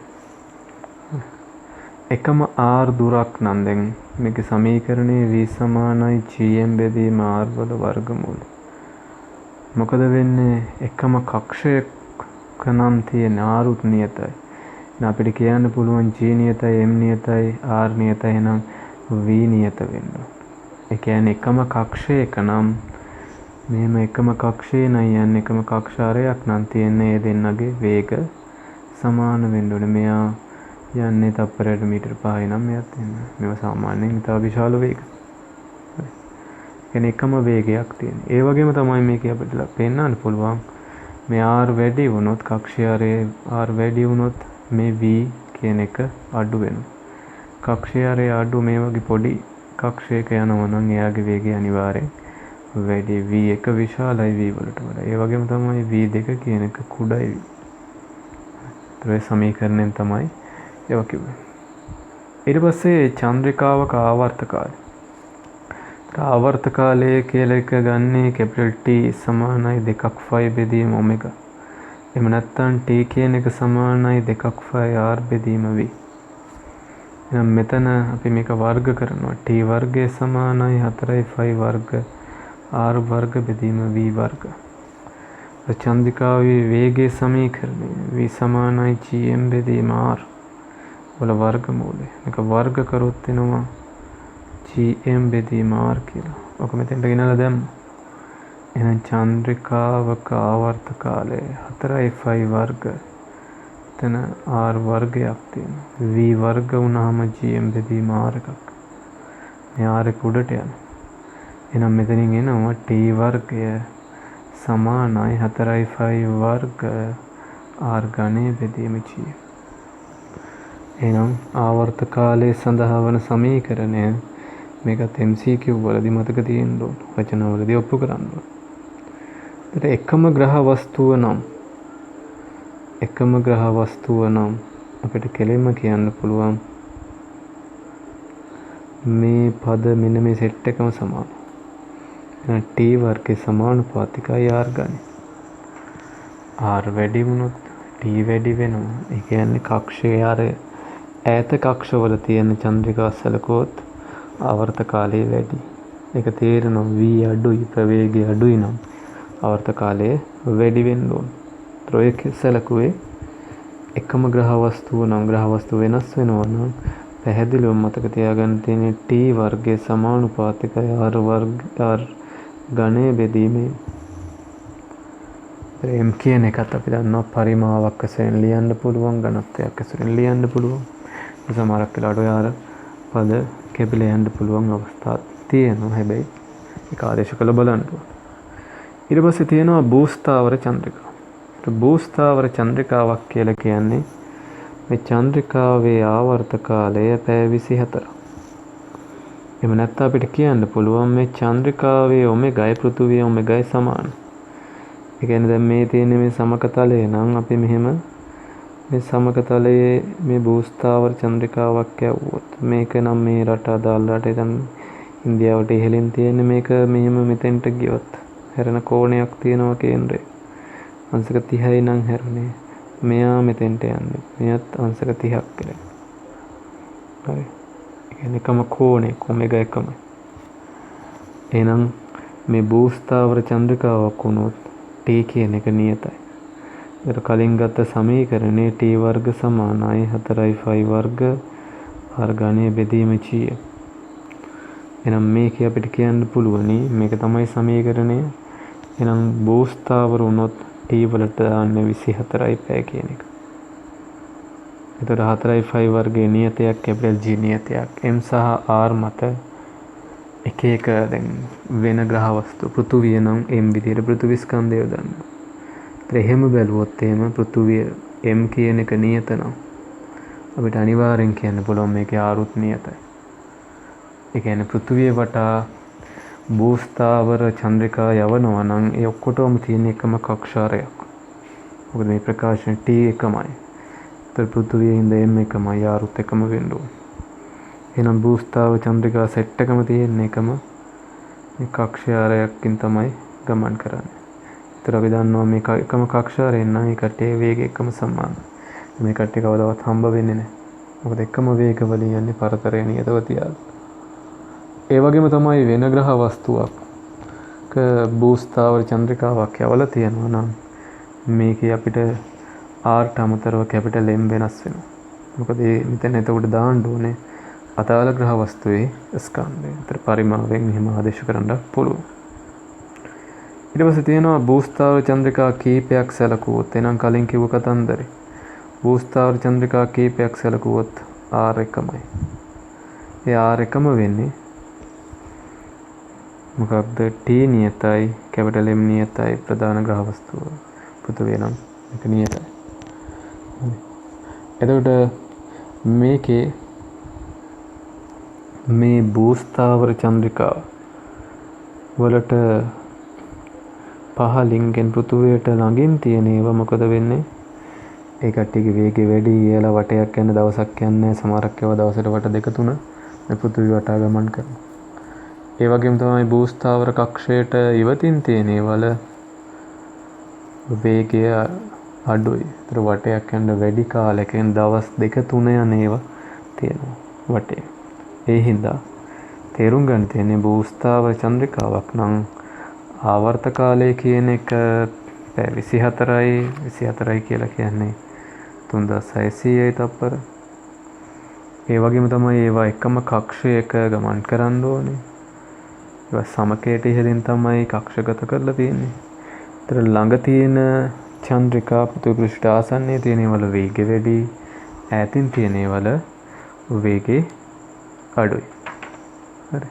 එකම r දුරක් නම් දැන් මේකේ සමීකරණේ v සමානයි gm බෙදීම r වල වර්ගමූල. මොකද වෙන්නේ එකම කක්ෂයක නම් තියෙන r උත් නියතයි. දැන් අපිට කියන්න පුළුවන් g නියතයි m නියතයි r නියතයි නම් v නියත වෙන්න. ඒ කියන්නේ එකම කක්ෂයක නම් මෙහෙම එකම කක්ෂයේ නම් යන්නේ එකම කක්ෂාරයක් නම් තියෙන්නේ ඒ දෙන්නගේ වේග සමාන වෙන්න ඕනේ. මෙයා යන්නේ තප්පරයට මීටර 5යි නම් මෙයාත් එන්නේ. මේවා සාමාන්‍යයෙන් ඉතා විශාල වේග. හරි. කියන්නේ එකම වේගයක් තියෙන. ඒ වගේම තමයි මේක අපිට පෙන්වන්න පුළුවන්. මේ r වැඩි වුණොත් කක්ෂාරයේ r වැඩි වුණොත් මේ v කියන එක අඩු වෙනවා. කක්ෂාරයේ අඩු මේ වගේ පොඩි කක්ෂයක යනවා නම් එයාගේ වේගය අනිවාර්යෙන් වැඩි. v1 විශාලයි v වලට වඩා. ඒ වගේම තමයි v2 කියන එක කුඩයි. ඒ සමීකරණයෙන් තමයි ඒවා කිව්වේ. ඊට පස්සේ චන්ද්‍රිකාවක ආවර්ත කාලය. ආවර්ත කාලය කියලා එක ගන්නේ කැපිටල් T සමානයි 2π බෙදීම ඔමෙගා. එහෙම නැත්නම් T කියන එක සමානයි 2π r බෙදීම v. එහෙනම් මෙතන අපි මේක වර්ග කරනවා. T වර්ගය සමානයි 4π වර්ග r වර්ග බෙදීම v වර්ග. චන්ද්‍රිකාවේ වේගයේ සමීකරණය v සමානයි gm බෙදීම r වල වර්ගමූලය. මේක වර්ග කරොත් එනවා gm බෙදීම r කියලා. ඔක මෙතෙන්ට ගෙනලා දැම්මා. එහෙනම් චන්ද්‍රිකාවක ආවර්ත කාලය 4π වර්ග එතන r වර්ගයක් තියෙනවා. v වර්ග වුණාම gm බෙදීම r එකක්. මේ r එක උඩට යනවා. එහෙනම් මෙතනින් එනවා t වර්ගය සමානයි 4π වර්ග r ඝනය බෙදීම g. එහෙනම් ආවර්ත කාලය සඳහා වන සමීකරණය මේකත් MCQ වලදී මතක තියෙන්න ඕන. වචන වලදී ඔප්පු කරන්න ඕන. ඒත් එකම ග්‍රහ වස්තුව නම් එකම ග්‍රහ වස්තුව නම් අපිට කෙලින්ම කියන්න පුළුවන් මේ පද මෙන්න මේ සෙට් එකම සමාන. එහෙනම් t වර්ගයේ සමානුපාතිකයි r ගන්න. r වැඩි වුණොත් t වැඩි වෙනවා. ඒ කියන්නේ කක්ෂයේ අර ඈත කක්ෂවල තියෙන චන්ද්‍රිකා සැලකුවොත් ආවර්ත කාලය වැඩි. ඒක තේරෙනවා v අඩුයි ප්‍රවේගය අඩුයි නම් ආවර්ත කාලය වැඩි වෙන්න ඕන. ත්‍රොයක සැලකුවේ එකම ග්‍රහ වස්තුව නම් ග්‍රහ වස්තුව වෙනස් වෙනවා නම් පැහැදිලිවම මතක තියාගන්න තියෙන්නේ t වර්ගයේ සමානුපාතිකයි r ගණය බෙදීමේ m කියන එකත් අපි දන්නවා පරිමාවක් වශයෙන් ලියන්න පුළුවන් ඝනත්වයක් වශයෙන් ලියන්න පුළුවන්. සමහරක් වෙලාවට ඔය අර පද කැපිලා යන්න පුළුවන් අවස්ථා තියෙනවා. හැබැයි ඒක ආදේශ කළ බලන්න ඕන. ඊට පස්සේ තියෙනවා භූස්ථාවර චන්ද්‍රිකා. භූස්ථාවර චන්ද්‍රිකාවක් කියලා කියන්නේ මේ චන්ද්‍රිකාවේ ආවර්ත කාලය පැය 24ක්. එහෙම නැත්නම් අපිට කියන්න පුළුවන් මේ චන්ද්‍රිකාවේ ඔමෙගායි පෘථුවිය ඔමෙගායි සමාන. ඒ කියන්නේ දැන් මේ තියෙන මේ සමකතලය නම් අපි මෙහෙම මේ සමකතලයේ මේ භූස්ථාවර චන්ද්‍රිකාවක් යවුවොත් මේක නම් මේ රට අදාළ රටේ දැන් ඉන්දියාවට ඉහළින් තියෙන මේක මෙහෙම මෙතෙන්ට ගියොත් හැරෙන කෝණයක් තියෙනවා කේන්ද්‍රය. අංශක 30යි නම් හැරුණේ. මෙයා මෙතෙන්ට යන්නේ. මෙයත් අංශක 30ක් කියලා. හරි. ඒ කියන්නේ එකම කෝණේ ඔමෙගා එකමයි. එහෙනම් මේ භූස්ථාවර චන්ද්‍රිකාවක් වුණොත් t කියන එක නියතයි. ඒතර කලින් ගත්ත සමීකරණේ t වර්ග සමානයි 4යි වර්ග r ගණය බෙදීම චීය. එහෙනම් මේක අපිට කියන්න පුළුවනි මේක තමයි සමීකරණය. එහෙනම් භූස්ථාවර වුණොත් t වලට දාන්නේ 24යි පැය කියන එක. ඒතර 4යි වර්ගයේ නියතයක් කැපිටල් g නියතයක් m සහ r මත එක එක දැන් වෙන ග්‍රහ වස්තු පෘථුවිය නම් m විදියට පෘථුවි ස්කන්ධය යොදන්නවා. ඒතර එහෙම බැලුවොත් එහෙම පෘථුවිය m කියන එක නියත නම් අපිට අනිවාර්යෙන් කියන්න පුළුවන් මේකේ ආරුත් නියතයි. ඒ කියන්නේ පෘථුවිය වටා භූස්ථාවර චන්ද්‍රිකා යවනවා නම් ඒ ඔක්කොටම තියෙන එකම කක්ෂාරයක්. මොකද මේ ප්‍රකාශන t එකමයි. ඒතර පෘථුවියේ ඉඳ m එකමයි ආරුත් එකම වෙන්න ඕන. එහෙනම් භූස්ථාවර චන්ද්‍රිකා සෙට් එකම තියෙන එකම මේ කක්ෂාරයකින් තමයි ගමන් කරන්නේ. ඒතර අපි දන්නවා මේ එකම කක්ෂාරයෙන් නම් මේ කට්ටියේ වේගය එකම සමානයි. මේ කට්ටිය කවදාවත් හම්බ වෙන්නේ නැහැ. මොකද එකම වේග වලින් යන්නේ පරතරය නියතව තියාගෙන. ඒ වගේම තමයි වෙන ග්‍රහ වස්තුවක් භූස්ථාවර චන්ද්‍රිකාවක් යවලා තියෙනවා නම් මේකේ අපිට r අමතරව කැපිටල් m වෙනස් වෙනවා. මොකද මෙතන එතකොට දාන්න ඕනේ අදාළ ග්‍රහ වස්තුවේ ස්කන්ධය. ඒතර පරිමාවෙන් මෙහෙම ආදේශ කරන්න පුළුවන්. ඊට පස්සේ තියෙනවා භූස්ථාවර චන්ද්‍රිකා කීපයක් සැලකුවොත් එනම් කලින් කිව්ව කතන්දරේ. භූස්ථාවර චන්ද්‍රිකා කීපයක් සැලකුවොත් r එකමයි. ඒ r එකම වෙන්නේ මොකක්ද t නියතයි කැපිටල් m නියතයි ප්‍රධාන ග්‍රහ වස්තුව පෘථිවිය නම් මේක නියතයි. එතකොට මේකේ මේ භූස්ථාවර චන්ද්‍රිකාව වලට පහලින්ගෙන් පෘථිවියට ළඟින් තියෙන ඒවා මොකද වෙන්නේ? ඒ කට්ටියගේ වේගය වැඩි කියලා වටයක් යන දවසක් යන්නේ සමහරක් ඒවා දවසට වට දෙක තුන මේ පෘථිවිය වටා ගමන් කරනවා. ඒ වගේම තමයි භූස්ථාවර කක්ෂයට ඉවතින් තියෙන ඒවල වේගය අඩුයි. ඒතර වටයක් යන වැඩි කාලයකින් දවස් දෙක තුන යන ඒවා තියෙනවා වටේ. ඒ හින්දා තේරුම් ගන්න තියෙන්නේ භූස්ථාවර චන්ද්‍රිකාවක් නම් ආවර්ත කාලය කියන එක පැය 24යි කියලා කියන්නේ 3600යි තප්පර. ඒ වගේම තමයි ඒවා එකම කක්ෂයක ගමන් කරන්න ඕනේ. ඒවා සමකයට ඉහළින් තමයි කක්ෂගත කරලා තියෙන්නේ. ඒතර ළඟ තියෙන චන්ද්‍රිකා පෘථිවි පෘෂ්ඨ ආසන්නයේ තියෙන වල වේගය වැඩි, ඈතින් තියෙන වල වේගය අඩුයි. හරි.